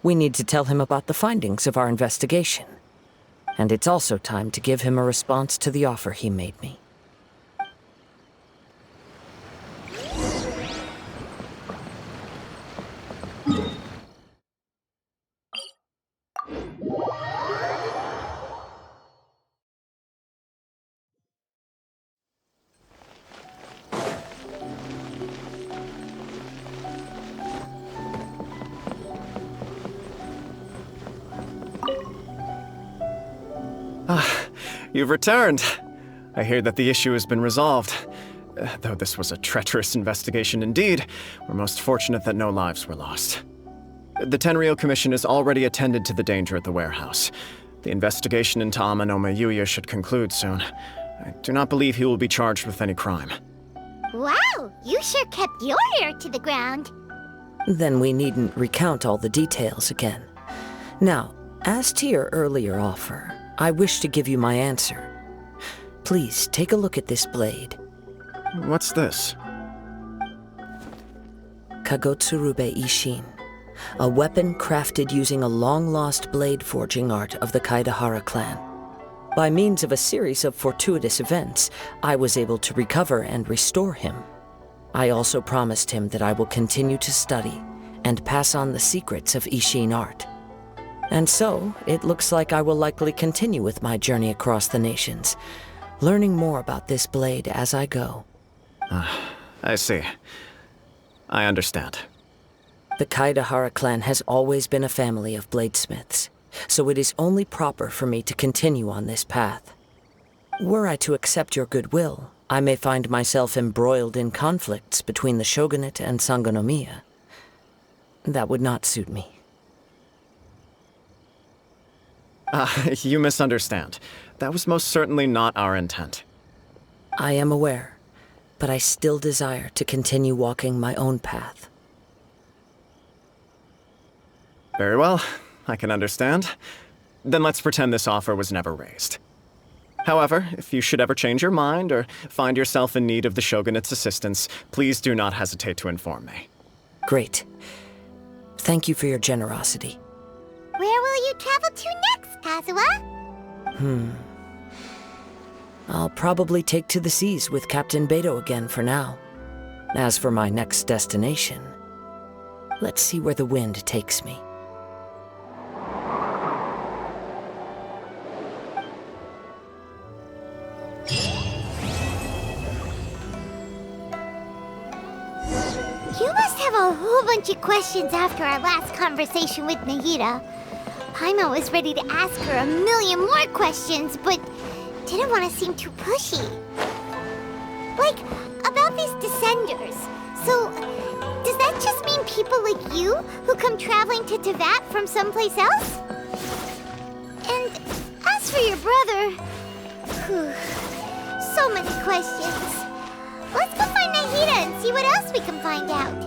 We need to tell him about the findings of our investigation. And it's also time to give him a response to the offer he made me. You've returned. I hear that the issue has been resolved. Though this was a treacherous investigation indeed, we're most fortunate that no lives were lost. The Tenryou Commission has already attended to the danger at the warehouse. The investigation into Amanome Yuya should conclude soon. I do not believe he will be charged with any crime. Wow, you sure kept your ear to the ground. Then we needn't recount all the details again. Now, as to your earlier offer, I wish to give you my answer. Please take a look at this blade. What's this? Kagotsurube Ishin, a weapon crafted using a long-lost blade forging art of the Kaedehara clan. By means of a series of fortuitous events, I was able to recover and restore him. I also promised him that I will continue to study and pass on the secrets of Ishin art. And so, it looks like I will likely continue with my journey across the nations, learning more about this blade as I go. I see. I understand. The Kaedehara clan has always been a family of bladesmiths, so it is only proper for me to continue on this path. Were I to accept your goodwill, I may find myself embroiled in conflicts between the shogunate and Sangonomiya. That would not suit me. You misunderstand. That was most certainly not our intent. I am aware, but I still desire to continue walking my own path. Very well, I can understand. Then let's pretend this offer was never raised. However, if you should ever change your mind or find yourself in need of the Shogunate's assistance, please do not hesitate to inform me. Great. Thank you for your generosity. Where will you travel to next, Kazuha? I'll probably take to the seas with Captain Beto again for now. As for my next destination, let's see where the wind takes me. You must have a whole bunch of questions after our last conversation with Nahida. Paimon was ready to ask her a million more questions, but didn't want to seem too pushy. Like, about these descenders. So, does that just mean people like you who come traveling to Teyvat from someplace else? And as for your brother... so many questions. Let's go find Nahida and see what else we can find out.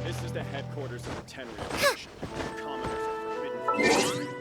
This is the headquarters of the Tenryou Commission. Commoners are forbidden from